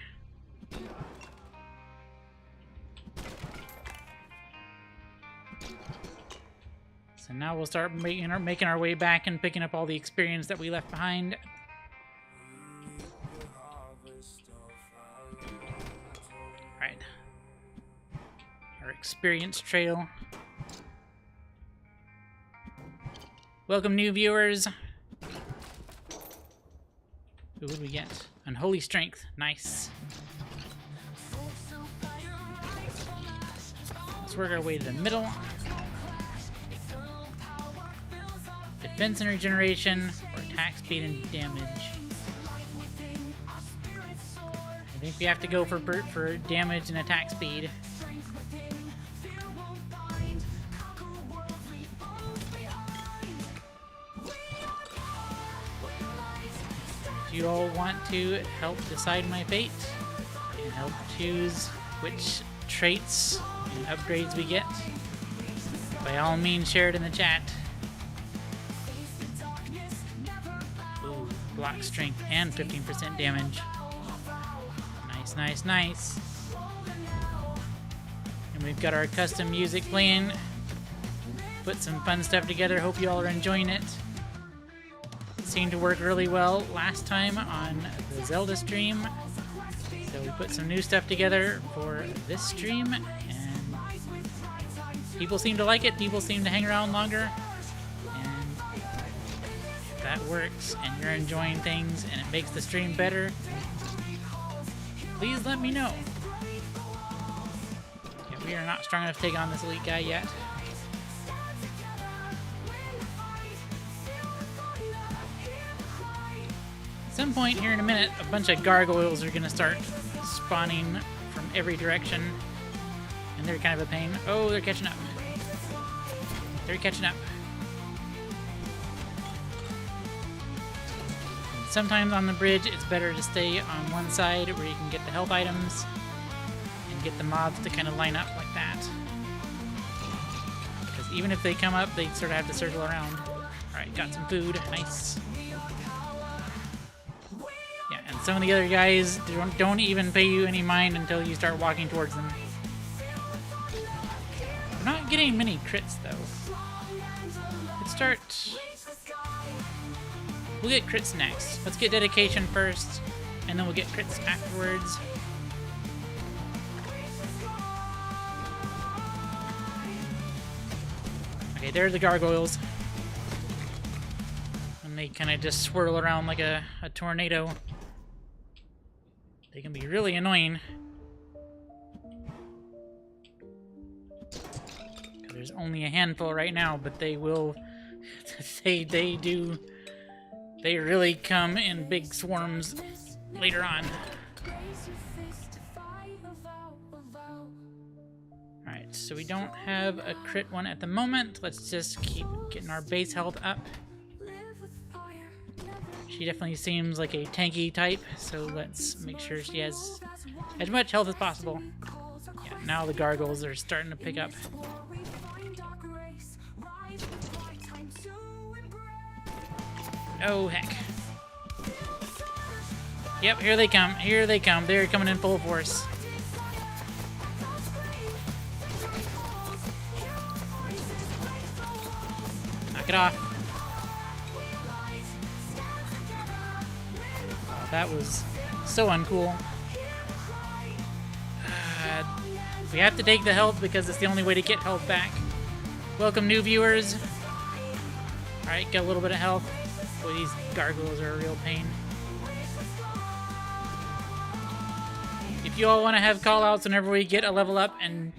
So now we'll start making our way back and picking up all the experience that we left behind. Alright. Our experience trail. Welcome, new viewers. Ooh, what do we get? Unholy Strength. Nice. Let's work our way to the middle. Defense and regeneration, or attack speed and damage. I think we have to go for damage and attack speed. Do you all want to help decide my fate and help choose which traits and upgrades we get? By all means, share it in the chat. Ooh, block strength and 15% damage. Nice, nice, nice. And we've got our custom music playing. Put some fun stuff together. Hope you all are enjoying it. Seemed to work really well last time on the Zelda stream. So we put some new stuff together for this stream, and people seem to like it. People seem to hang around longer. And if that works and you're enjoying things and it makes the stream better, please let me know. Yeah, we are not strong enough to take on this elite guy yet. At some point here in a minute, a bunch of gargoyles are going to start spawning from every direction. And they're kind of a pain. Oh, they're catching up. They're catching up. And sometimes on the bridge, it's better to stay on one side where you can get the health items and get the mobs to kind of line up like that. Because even if they come up, they sort of have to circle around. Alright, got some food. Nice. And some of the other guys don't even pay you any mind until you start walking towards them. We're not getting many crits, though. Let's start... We'll get crits next. Let's get dedication first, and then we'll get crits afterwards. Okay, there's the gargoyles. And they kind of just swirl around like a tornado. They can be really annoying. There's only a handful right now, but they will... they really come in big swarms later on. Alright, so we don't have a crit one at the moment. Let's just keep getting our base health up. She definitely seems like a tanky type, so let's make sure she has as much health as possible. Yeah, now the gargoyles are starting to pick up. Oh, heck. Yep, here they come. Here they come. They're coming in full force. Knock it off. That was so uncool. We have to take the health because it's the only way to get health back. Welcome, new viewers. Alright, got a little bit of health. Boy, these gargoyles are a real pain. If you all want to have callouts whenever we get a level up and,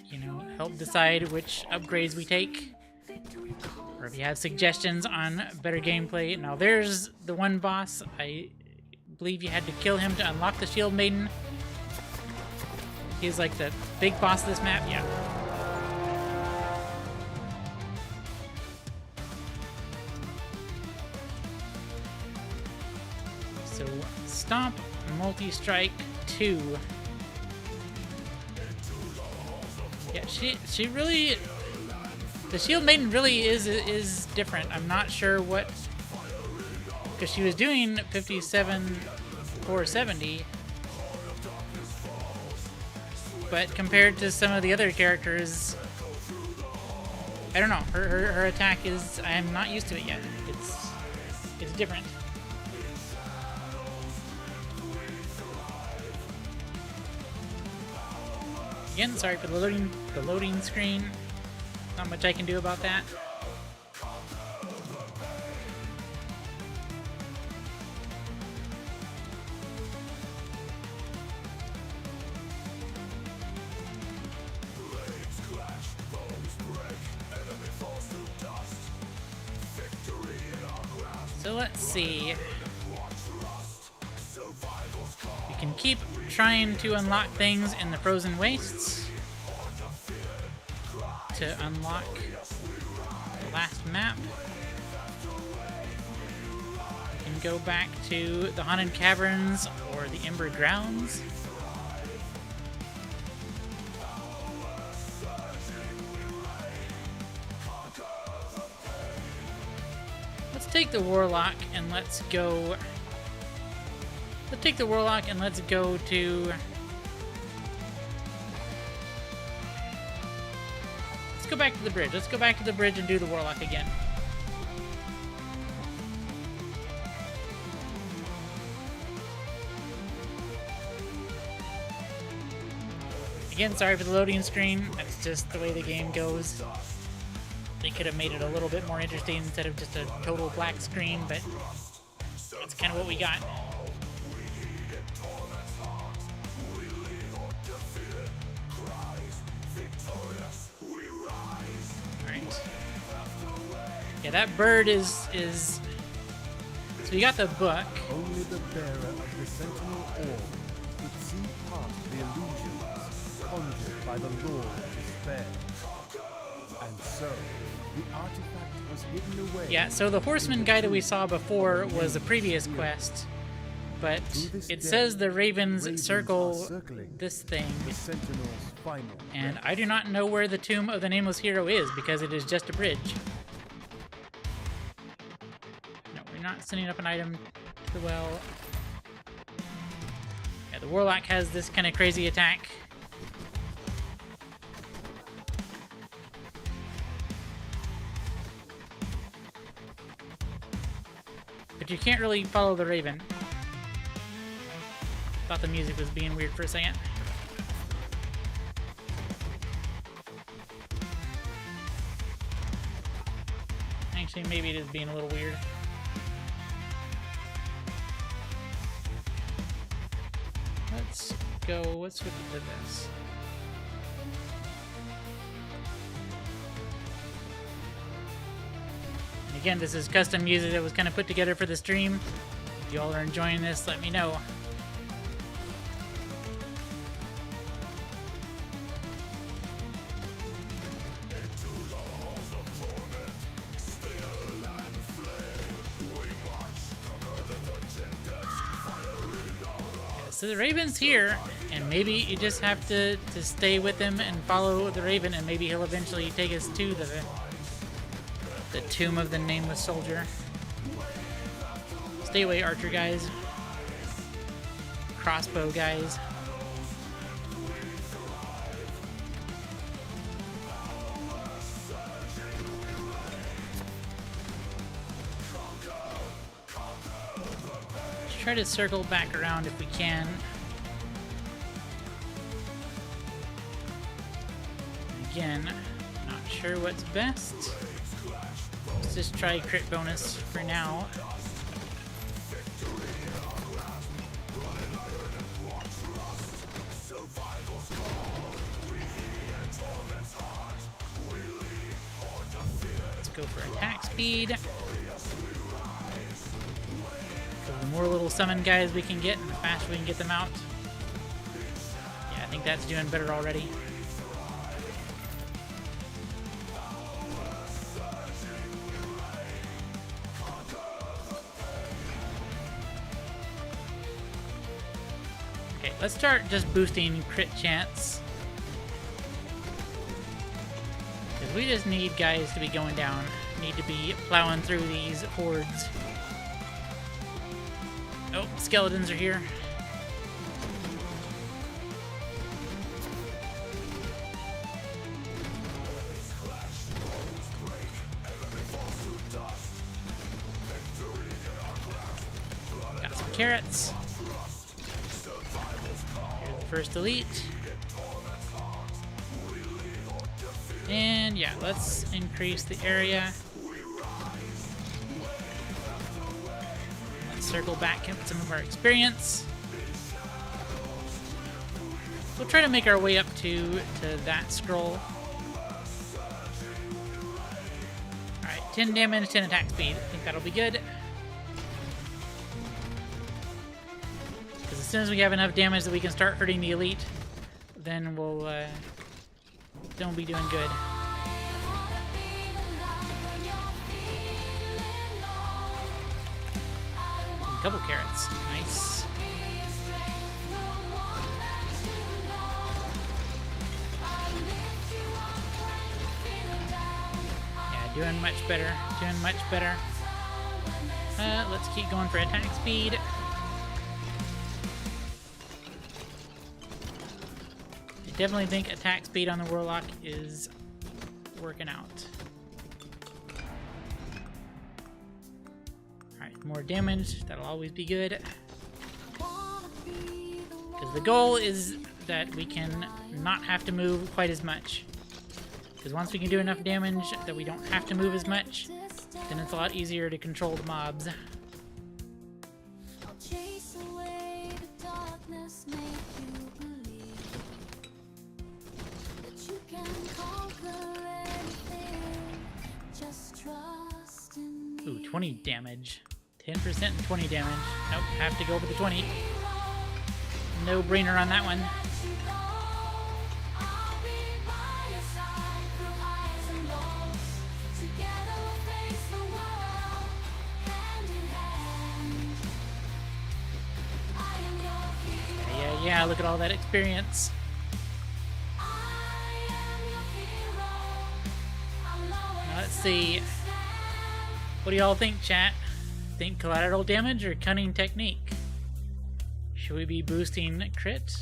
you know, help decide which upgrades we take, or if you have suggestions on better gameplay. Now there's the one boss. I believe you had to kill him to unlock the Shield Maiden. He's like the big boss of this map. Yeah. So Stomp, Multi-Strike 2. Yeah, she really... The Shield Maiden really is different. I'm not sure what... Because she was doing 57,470. But compared to some of the other characters... I don't know. Her attack is... I'm not used to it yet. It's different. Again, sorry for the loading screen. Not much I can do about that. So let's see. We can keep trying to unlock things in the Frozen Wastes to unlock the last map. We can go back to the Haunted Caverns or the Ember Grounds. Let's take the Warlock and let's go. Let's take the Warlock and let's go to. Let's go back to the bridge. Let's go back to the bridge and do the Warlock again. Again, sorry for the loading screen. That's just the way the game goes. They could have made it a little bit more interesting instead of just a total black screen, but that's kind of what we got. Alright. Yeah, that bird is... So we got the book. Only the bearer of the sentinel orb could see past the illusions conjured by the Lord of Despair. And so, the artifact was hidden away. Yeah, so the horseman guy that we saw before was a previous quest, but it says the ravens circle this thing, The sentinel's final and I do not know where the tomb of the nameless hero is because it is just a bridge. No, we're not sending up an item to the well. Yeah, the Warlock has this kind of crazy attack. But you can't really follow the raven. Thought the music was being weird for a second. Actually, maybe it is being a little weird. Let's go, let's switch to this. Again, this is custom music that was kind of put together for the stream. If y'all are enjoying this, let me know. So the raven's here, and maybe you just have to stay with him and follow the raven, and maybe he'll eventually take us to the tomb of the nameless soldier. Stay away, archer guys. Crossbow guys. Let's try to circle back around if we can. Again, not sure what's best. Let's just try crit bonus for now. Let's go for attack speed. So the more little summon guys we can get, and the faster we can get them out. Yeah, I think that's doing better already. Let's start just boosting crit chance. Because we just need guys to be going down. Need to be plowing through these hordes. Oh, skeletons are here. Got some carrots. First elite. And yeah, let's increase the area. Let's circle back and some of our experience. We'll try to make our way up to that scroll. Alright, 10 damage, 10 attack speed. I think that'll be good. soon as we have enough damage that we can start hurting the elite, then we'll be doing good. A couple carrots. Nice. Yeah, doing much better. Doing much better. Let's keep going for attack speed. I definitely think attack speed on the Warlock is working out. Alright, more damage. That'll always be good. Because the goal is that we can not have to move quite as much. Because once we can do enough damage that we don't have to move as much, then it's a lot easier to control the mobs. I'll chase away the darkness, make you believe that you can conquer anything. Just trust in me. Ooh, 20 damage. 10% and 20 damage. Nope, have to go for the 20. No brainer on that one. I'll be by your side through highs and lows. Together we'll face the world, hand in hand. I am your hero. Yeah, look at all that experience. I am your hero. I'll always Now let's see. What do y'all think, chat? Think collateral damage or cunning technique? Should we be boosting crit?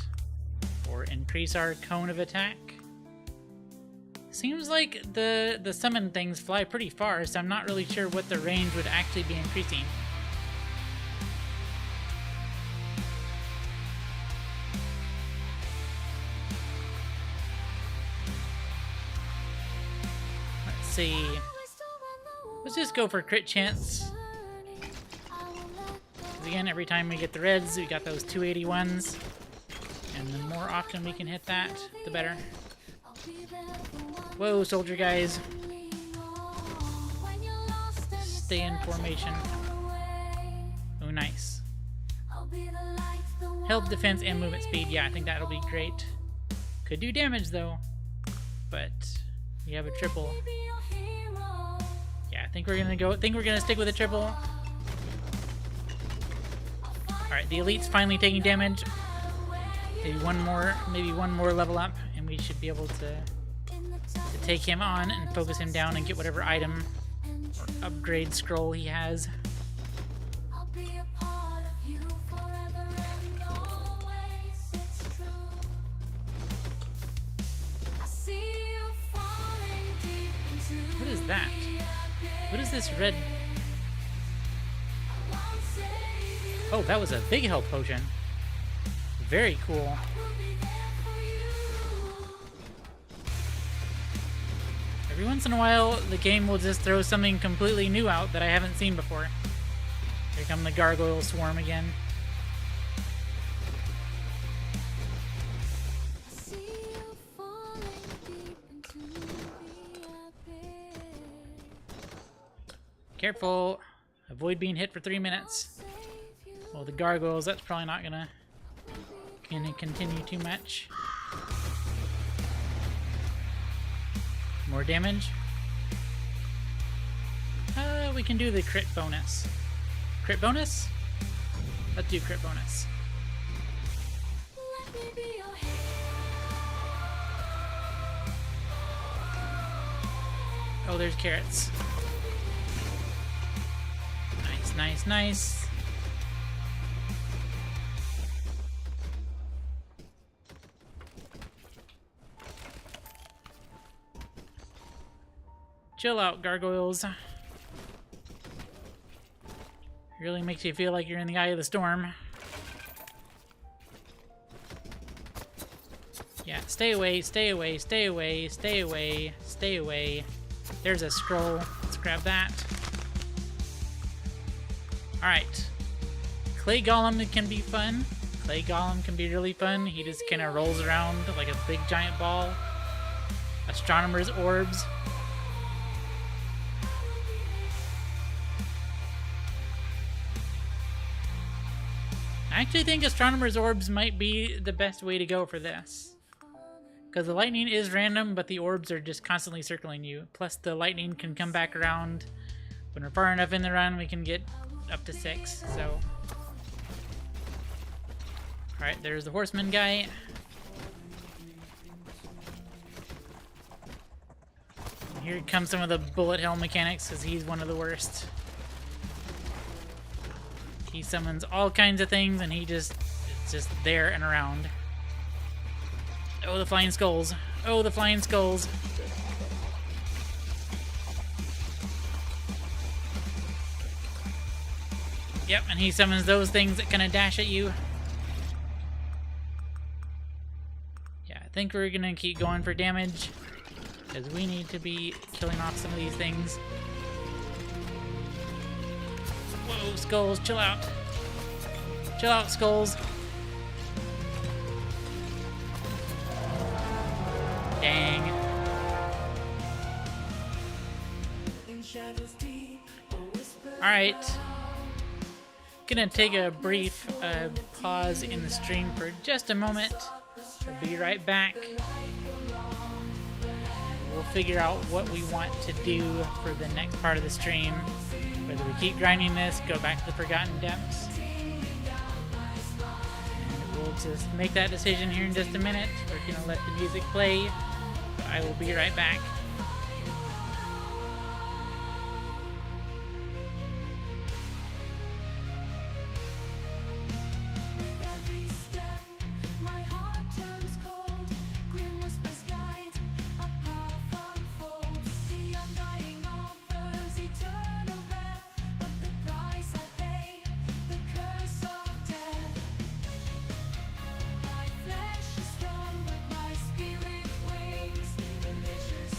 Or increase our cone of attack? Seems like the summon things fly pretty far, so I'm not really sure what the range would actually be increasing. Let's see. Let's just go for crit chance. Because again, every time we get the reds, we got those 281s. And the more often we can hit that, the better. Whoa, soldier guys. Stay in formation. Oh, nice. Health, defense, and movement speed. Yeah, I think that'll be great. Could do damage, though. But we have a triple. Yeah, I think we're gonna stick with a triple. Alright, the elite's finally taking damage. Maybe one more level up, and we should be able to take him on and focus him down and get whatever item or upgrade scroll he has. I'll be a part of you forever and always. It's true. I see you falling deep into What is that? What is this red? Oh, that was a big health potion. Very cool. Every once in a while, the game will just throw something completely new out that I haven't seen before. Here come the gargoyle swarm again. Careful. Avoid being hit for 3 minutes. Well, the gargoyles, that's probably not gonna continue too much. More damage. We can do the crit bonus. Crit bonus? Let's do crit bonus. Oh, there's carrots. Nice, nice, nice. Chill out, gargoyles. Really makes you feel like you're in the eye of the storm. Yeah, stay away, stay away, stay away, stay away, stay away. There's a scroll. Let's grab that. Alright. Clay Golem can be fun. Clay Golem can be really fun. He just kind of rolls around like a big giant ball. Astronomer's Orbs. I actually think Astronomer's Orbs might be the best way to go for this. Because the lightning is random, but the orbs are just constantly circling you. Plus the lightning can come back around. When we're far enough in the run, we can get up to 6, so... Alright, there's the horseman guy. Here comes some of the bullet hell mechanics, because he's one of the worst. He summons all kinds of things, and it's just there and around. Oh, the flying skulls. Oh, the flying skulls. Yep, and he summons those things that kind of dash at you. Yeah, I think we're gonna keep going for damage, because we need to be killing off some of these things. Whoa, skulls, chill out. Chill out, skulls. Dang. Alright. Gonna take a brief pause in the stream for just a moment. I'll be right back. We'll figure out what we want to do for the next part of the stream. Whether we keep grinding this, go back to the Forgotten Depths. And we'll just make that decision here in just a minute. We're gonna let the music play. I will be right back. Every step, my heart turns cold. Grim whispers guide, a path unfolds. The undying offers eternal breath, but the price I pay, the curse of death. My flesh is strong, but my spirit wanes. The vicious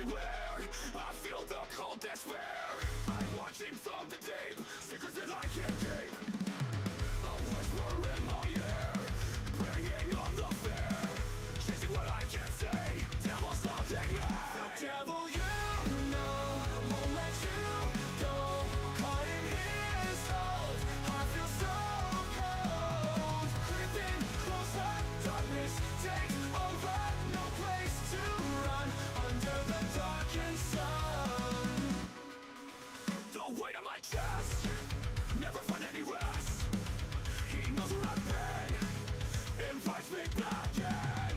everywhere. I feel the cold despair. I'm watching from the deep, secrets that I can't keep. A whisper in my ear, bringing on the fear. Chasing what I can't say, devil's haunting me. The devil you know won't let you go. Caught in his hold, I feel so cold. Creeping closer, darkness takes over. No place to run under the darkened sun. The weight of my chest, never find any rest. He knows where I've been, invites me back in.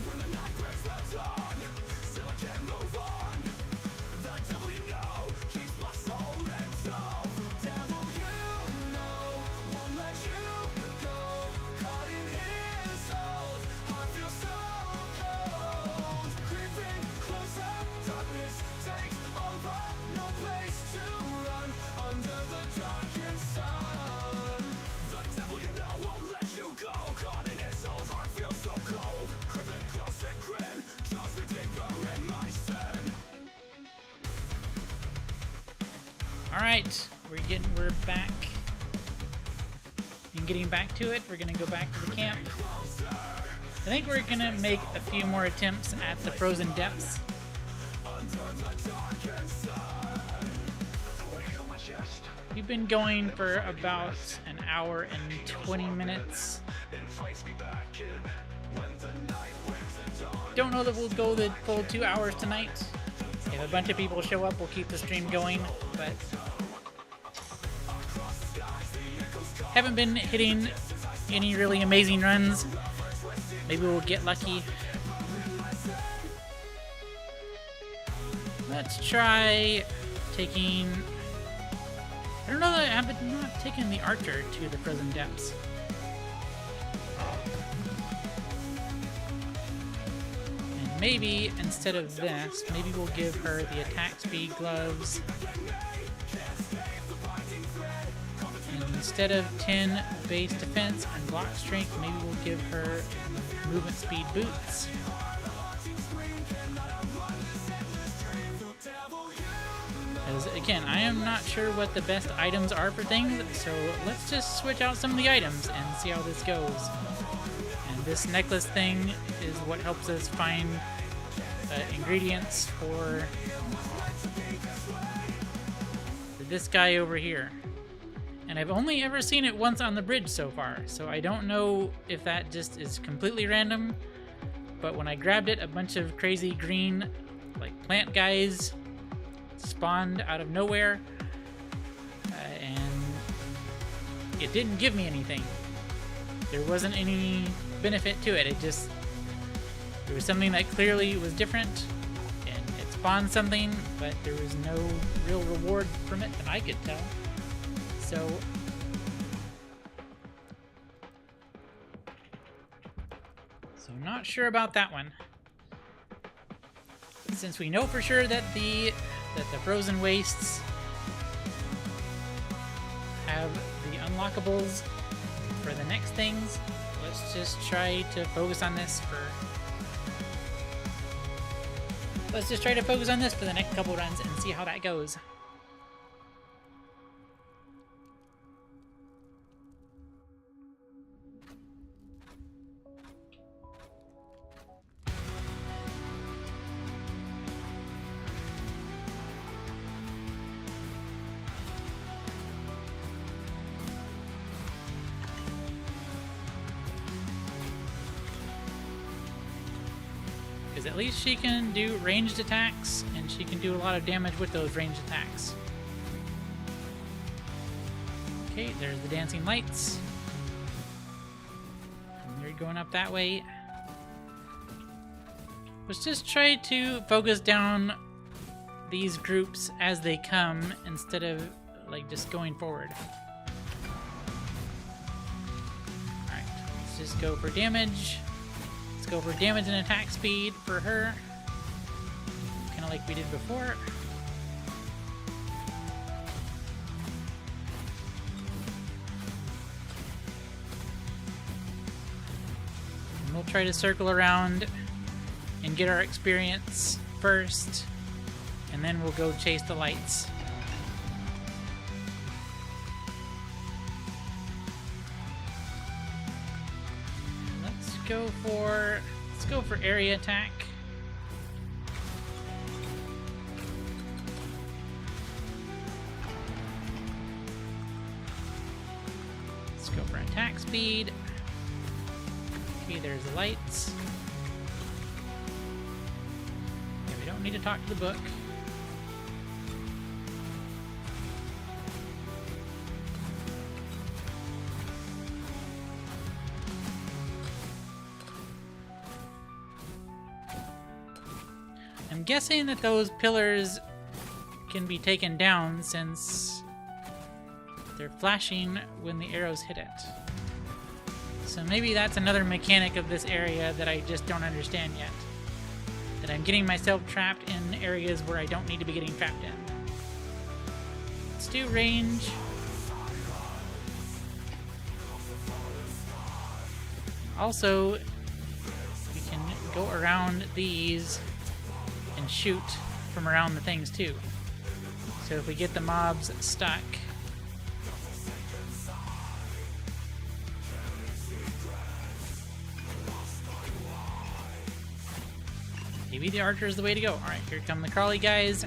When the night breaks the dawn, still I can't move on. The devil you know keeps my soul in tow. Devil you know won't let you go. Caught in his hold, I feel so cold. Creeping closer, darkness takes over. No place to run under the darkened sun. The devil you know won't let you go. Caught in his hold, I feel so cold. Creeping close and grin, draws me deeper in my sin. Alright, we're back. And getting back to it, we're gonna go back to the camp. I think we're gonna make a few more attempts at the frozen depths. We've been going for about an hour and 20 minutes. Don't know that we'll go the full 2 hours tonight. If a bunch of people show up, we'll keep the stream going, but haven't been hitting any really amazing runs. Maybe we'll get lucky. Let's try taking... I don't know that I have not taken the archer to the frozen depths. And maybe instead of this, maybe we'll give her the attack speed gloves. And instead of 10 base defense and block strength, maybe we'll give her movement speed boots. As, again, I am not sure what the best items are for things, so let's just switch out some of the items and see how this goes. And this necklace thing is what helps us find ingredients for this guy over here. And I've only ever seen it once on the bridge so far, so I don't know if that just is completely random. But when I grabbed it, a bunch of crazy green, like, plant guys spawned out of nowhere, and it didn't give me anything. There wasn't any benefit to it. There was something that clearly was different, and it spawned something, but there was no real reward from it that I could tell. So I'm not sure about that one. Since we know for sure that the frozen wastes have the unlockables for the next things, let's just try to focus on this for the next couple runs and see how that goes. At least she can do ranged attacks, and she can do a lot of damage with those ranged attacks. Okay, there's the dancing lights. And they're going up that way. Let's just try to focus down these groups as they come instead of like just going forward. Alright, let's just go for damage. Let's go for damage and attack speed for her. Kind of like we did before. And we'll try to circle around and get our experience first, and then we'll go chase the lights. Let's go for area attack. Let's go for attack speed. Okay, there's the lights. Yeah, we don't need to talk to the book. I'm guessing that those pillars can be taken down since they're flashing when the arrows hit it. So maybe that's another mechanic of this area that I just don't understand yet. That I'm getting myself trapped in areas where I don't need to be getting trapped in. Let's do range. Also, we can go around these and shoot from around the things too. So if we get the mobs stuck, maybe the archer is the way to go. Alright, here come the crawly guys.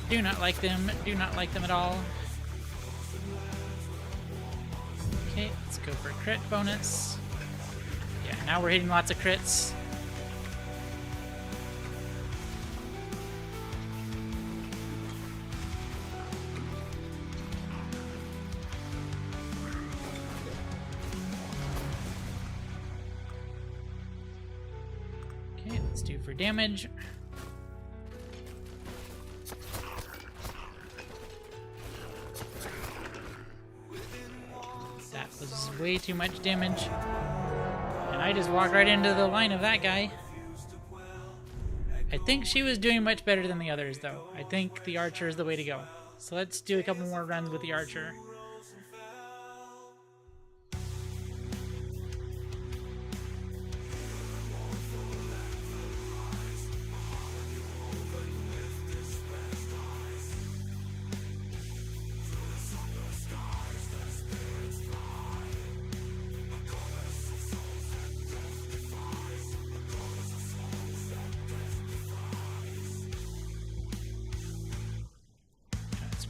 Do not like them. Do not like them at all. Okay, let's go for crit bonus. Yeah, now we're hitting lots of crits. Okay, let's do for damage. That was way too much damage. And I just walked right into the line of that guy. I think she was doing much better than the others, though. I think the archer is the way to go. So let's do a couple more runs with the archer.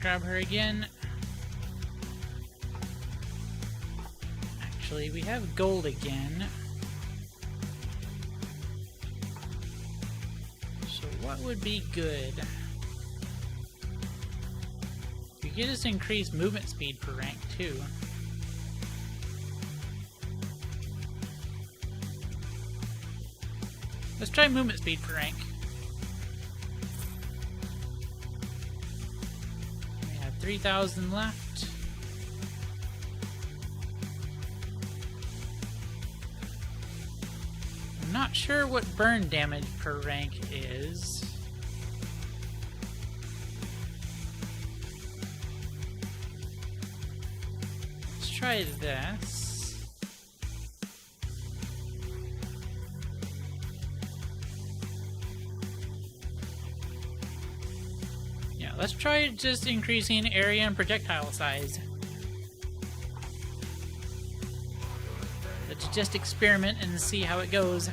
Grab her again. Actually, we have gold again. So what would be good? We could just increase movement speed for rank too. Let's try movement speed for rank. 3,000 left. I'm not sure what burn damage per rank is. Let's try this. Let's try just increasing area and projectile size. Let's just experiment and see how it goes.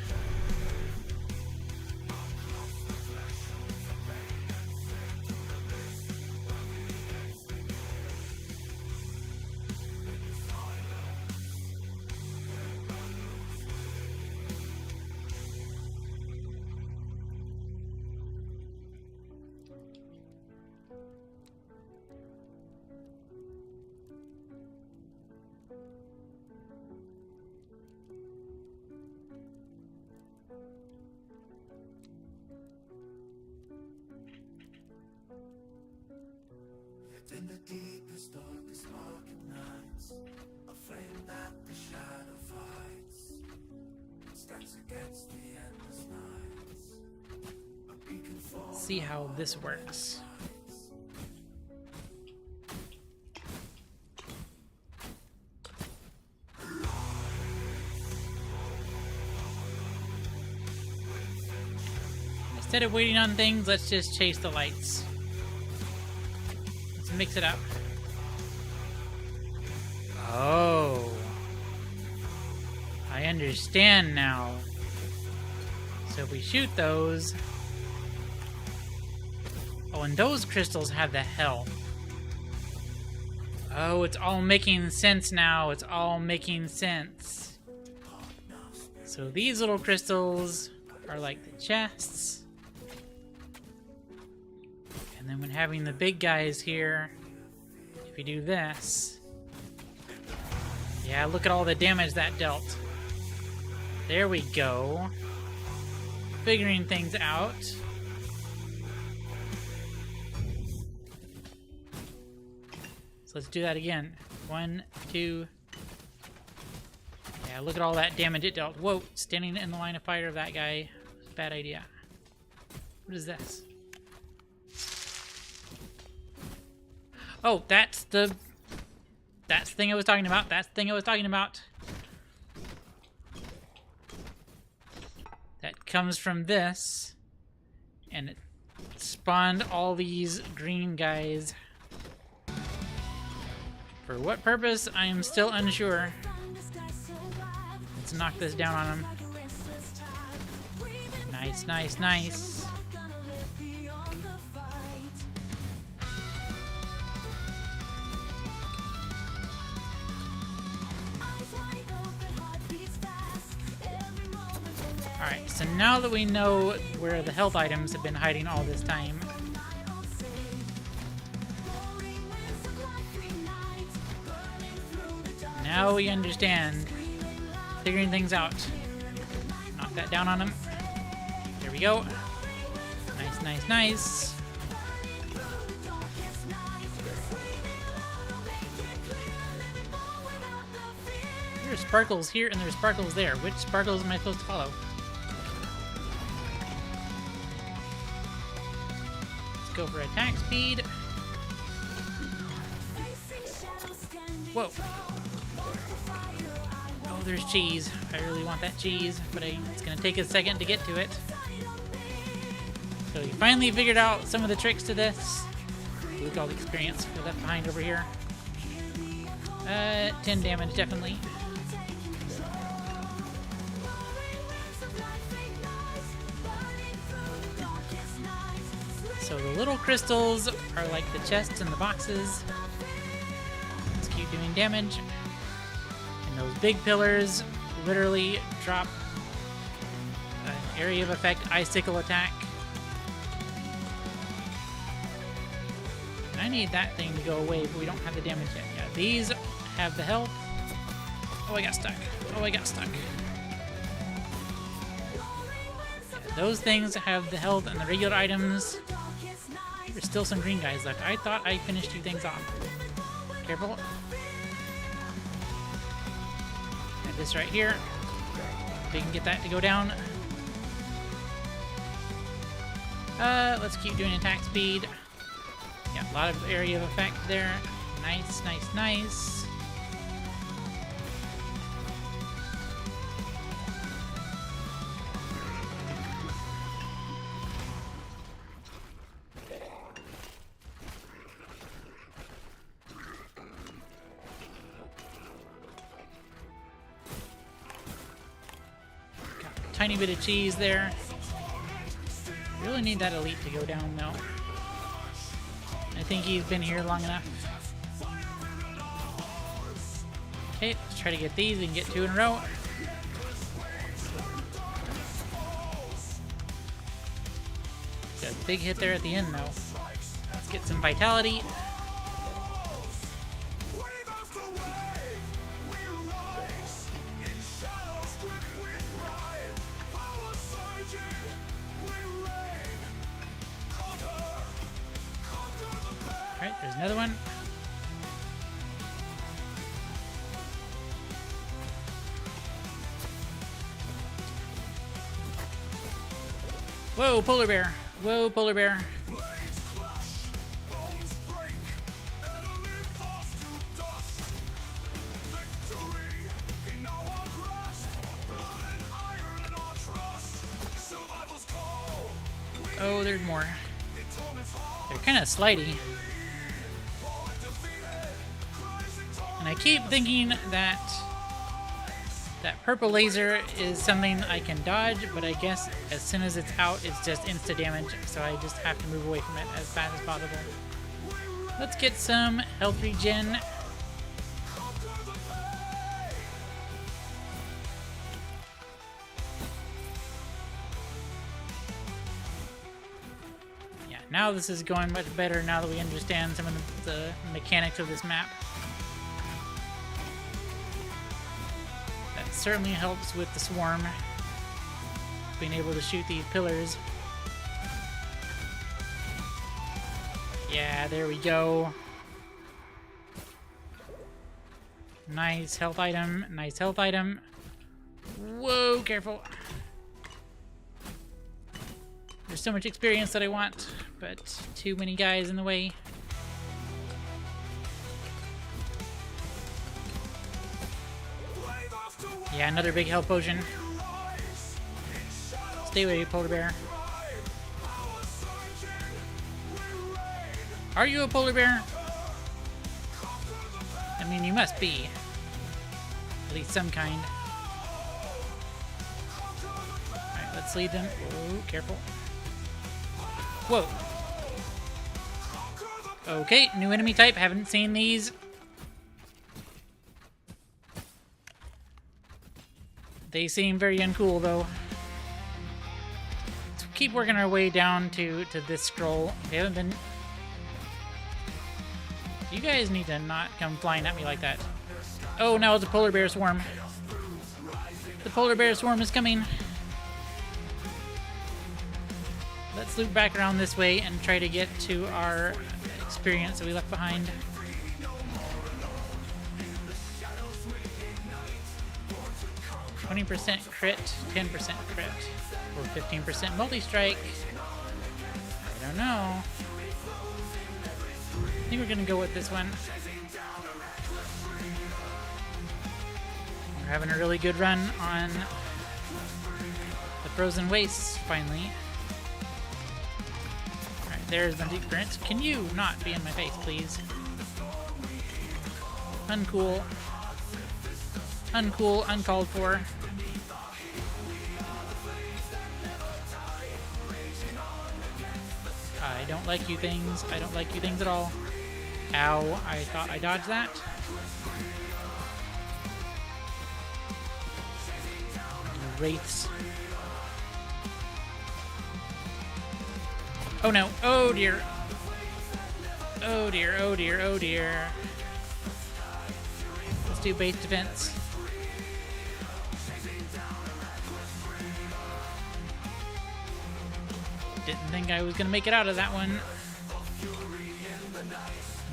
In the deepest, darkest, darkened nights, a flame that the shadow fights, stands against the endless nights, a beacon for See how this works. Instead of waiting on things, let's just chase the lights. Let's mix it up. Oh. I understand now. So if we shoot those... Oh, and those crystals have the health. Oh, it's all making sense now. It's all making sense. So these little crystals are like the chests. And then when having the big guys here, if you do this... Yeah, look at all the damage that dealt. There we go. Figuring things out. So let's do that again. 1, 2. Yeah, look at all that damage it dealt. Whoa, standing in the line of fire of that guy was a bad idea. What is this? Oh, that's the thing I was talking about. That's the thing I was talking about. That comes from this. And it spawned all these green guys. For what purpose, I am still unsure. Let's knock this down on him. Nice, nice, nice. Alright, so now that we know where the health items have been hiding all this time, now we understand. Figuring things out. Knock that down on him. There we go. Nice, nice, nice. There's sparkles here and there's sparkles there. Which sparkles am I supposed to follow? Let's go for attack speed. Whoa. Oh, there's cheese. I really want that cheese, but it's going to take a second to get to it. So we finally figured out some of the tricks to this. Look at all the experience we left behind over here. 10 damage, definitely. So the little crystals are like the chests and the boxes. Let's keep doing damage. And those big pillars literally drop an area of effect icicle attack. And I need that thing to go away, but we don't have the damage yet. Yeah, these have the health. Oh, I got stuck. Oh, I got stuck. Yeah, those things have the health and the regular items. There's still some green guys left. I thought I finished 2 things off. Careful. Got this right here. If we can get that to go down. Let's keep doing attack speed. Yeah, a lot of area of effect there. Nice, nice, nice. Tiny bit of cheese there. Really need that elite to go down though. I think he's been here long enough. Okay, let's try to get these and get 2 in a row. Got a big hit there at the end though. Let's get some vitality. Alright, there's another one. Whoa, polar bear. Whoa, polar bear. Oh, there's more. They're kind of slidey. And I keep thinking that that purple laser is something I can dodge, but I guess as soon as it's out, it's just insta damage, so I just have to move away from it as fast as possible. Let's get some health regen. Yeah, now this is going much better now that we understand some of the mechanics of this map. That certainly helps with the swarm, being able to shoot these pillars. Yeah, there we go. Nice health item, nice health item. Whoa, careful. There's so much experience that I want, but too many guys in the way. Yeah, another big health potion. Stay away, polar bear. Are you a polar bear? I mean, you must be. At least some kind. Alright, let's lead them. Oh, careful. Whoa. Okay, new enemy type. Haven't seen these. They seem very uncool, though. Let's keep working our way down to this scroll. We haven't been... You guys need to not come flying at me like that. Oh, now it's a polar bear swarm. The polar bear swarm is coming. Let's loop back around this way and try to get to our experience that we left behind. %, crit, 10% crit, or 15% multi-strike. I don't know. I think we're gonna go with this one. We're having a really good run on the frozen wastes, finally. Alright, there's the deep current. Can you not be in my face, please? Uncool. Uncool, uncalled for. I don't like you things. I don't like you things at all. Ow, I thought I dodged that. Wraiths. Oh no. Oh dear. Oh dear, oh dear, oh dear. Let's do base defense. Didn't think I was gonna make it out of that one.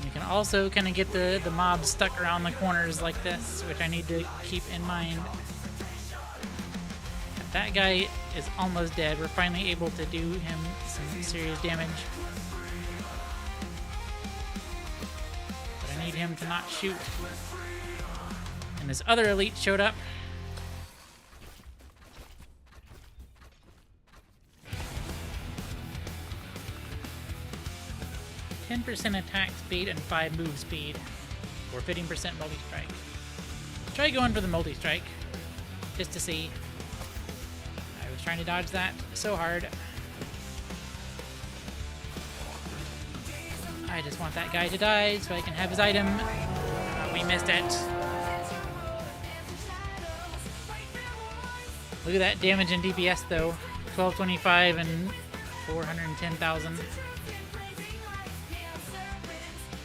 You can also kind of get the mobs stuck around the corners like this, which I need to keep in mind. That guy is almost dead. We're finally able to do him some serious damage. But I need him to not shoot. And this other elite showed up. 10% attack speed and 5 move speed, or 15% multi-strike. Try going for the multi-strike, just to see. I was trying to dodge that so hard. I just want that guy to die so I can have his item. We missed it. Look at that damage in DPS though. 1225 and 410,000.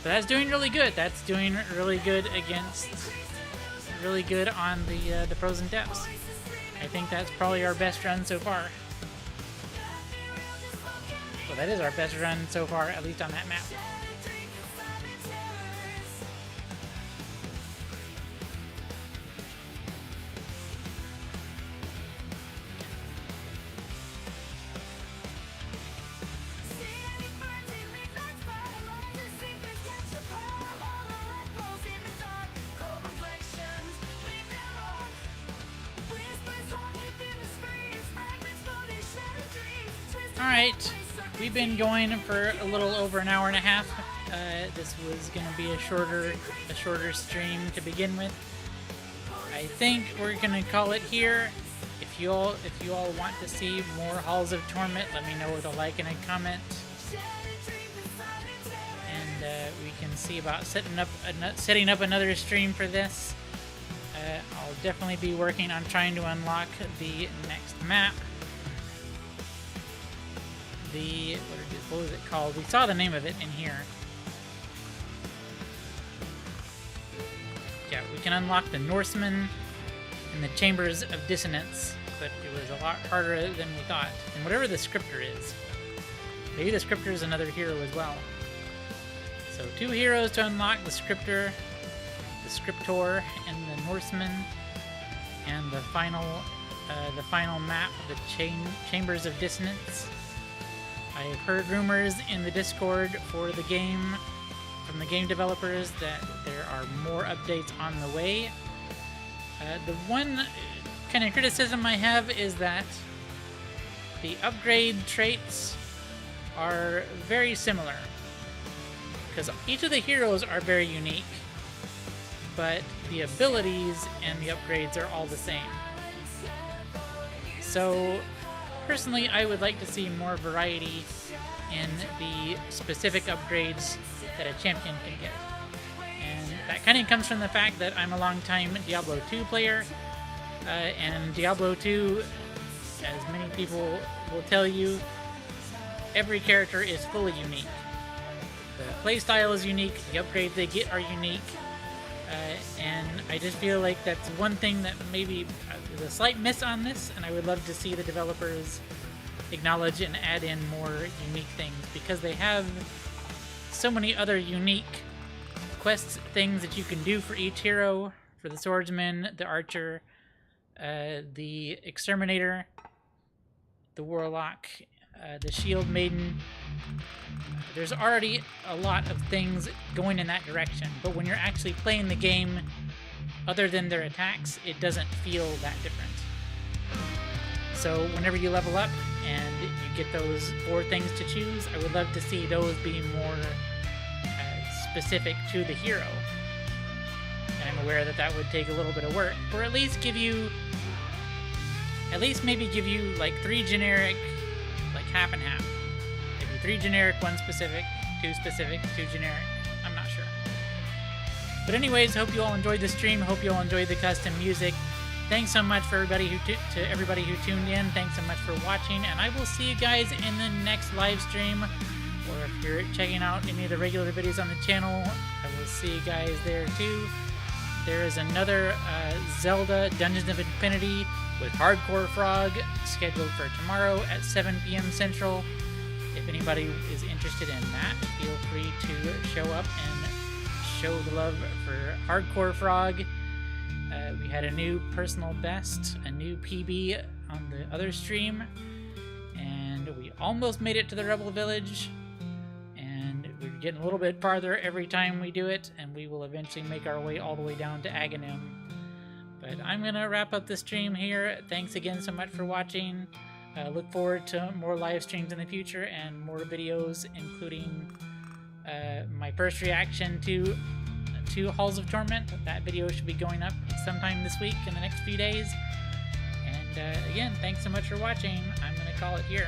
But that's doing really good. That's doing really good against, really good on the frozen depths. I think that's probably our best run so far. Well, that is our best run so far, at least on that map. Alright, we've been going for a little over an hour and a half. This was going to be a shorter stream to begin with. I think we're going to call it here. If you all want to see more Halls of Torment, let me know with a like and a comment. And we can see about setting up another stream for this. I'll definitely be working on trying to unlock the next map. What was it called? We saw the name of it in here. Yeah, we can unlock the Norsemen and the Chambers of Dissonance, but it was a lot harder than we thought. And whatever the scriptor is. Maybe the scriptor is another hero as well. So 2 heroes to unlock: the scriptor, the scriptor, and the Norseman, and the final map, the Chambers of Dissonance. I have heard rumors in the Discord for the game from the game developers that there are more updates on the way. The one kind of criticism I have is that the upgrade traits are very similar, because each of the heroes are very unique, but the abilities and the upgrades are all the same. So personally, I would like to see more variety in the specific upgrades that a champion can get. And that kind of comes from the fact that I'm a long-time Diablo 2 player, and Diablo 2, as many people will tell you, every character is fully unique. The playstyle is unique, the upgrades they get are unique, and I just feel like that's one thing that maybe is a slight miss on this, and I would love to see the developers acknowledge and add in more unique things, because they have so many other unique quests, things that you can do for each hero, for the swordsman, the archer, the exterminator, the warlock, the shield maiden. There's already a lot of things going in that direction, but when you're actually playing the game, other than their attacks, it doesn't feel that different. So whenever you level up and you get those 4 things to choose, I would love to see those be more specific to the hero. And I'm aware that that would take a little bit of work, or at least maybe give you like 3 generic, like half and half. Maybe 3 generic, 1 specific, 2 specific, 2 generic. I'm not sure. But anyways, hope you all enjoyed the stream. Hope you all enjoyed the custom music. Thanks so much for everybody who tuned in. Thanks so much for watching, and I will see you guys in the next live stream. Or if you're checking out any of the regular videos on the channel, I will see you guys there too. There is another Zelda Dungeons of Infinity with Hardcore Frog scheduled for tomorrow at 7 p.m. Central. If anybody is interested in that, feel free to show up and show the love for Hardcore Frog. We had a new personal best, a new PB on the other stream, and we almost made it to the Rebel Village, and we're getting a little bit farther every time we do it, and we will eventually make our way all the way down to Aghanim. But I'm going to wrap up the stream here. Thanks again so much for watching. Look forward to more live streams in the future and more videos, including my first reaction to Halls of Torment. That video should be going up sometime this week in the next few days. And again, thanks so much for watching. I'm going to call it here.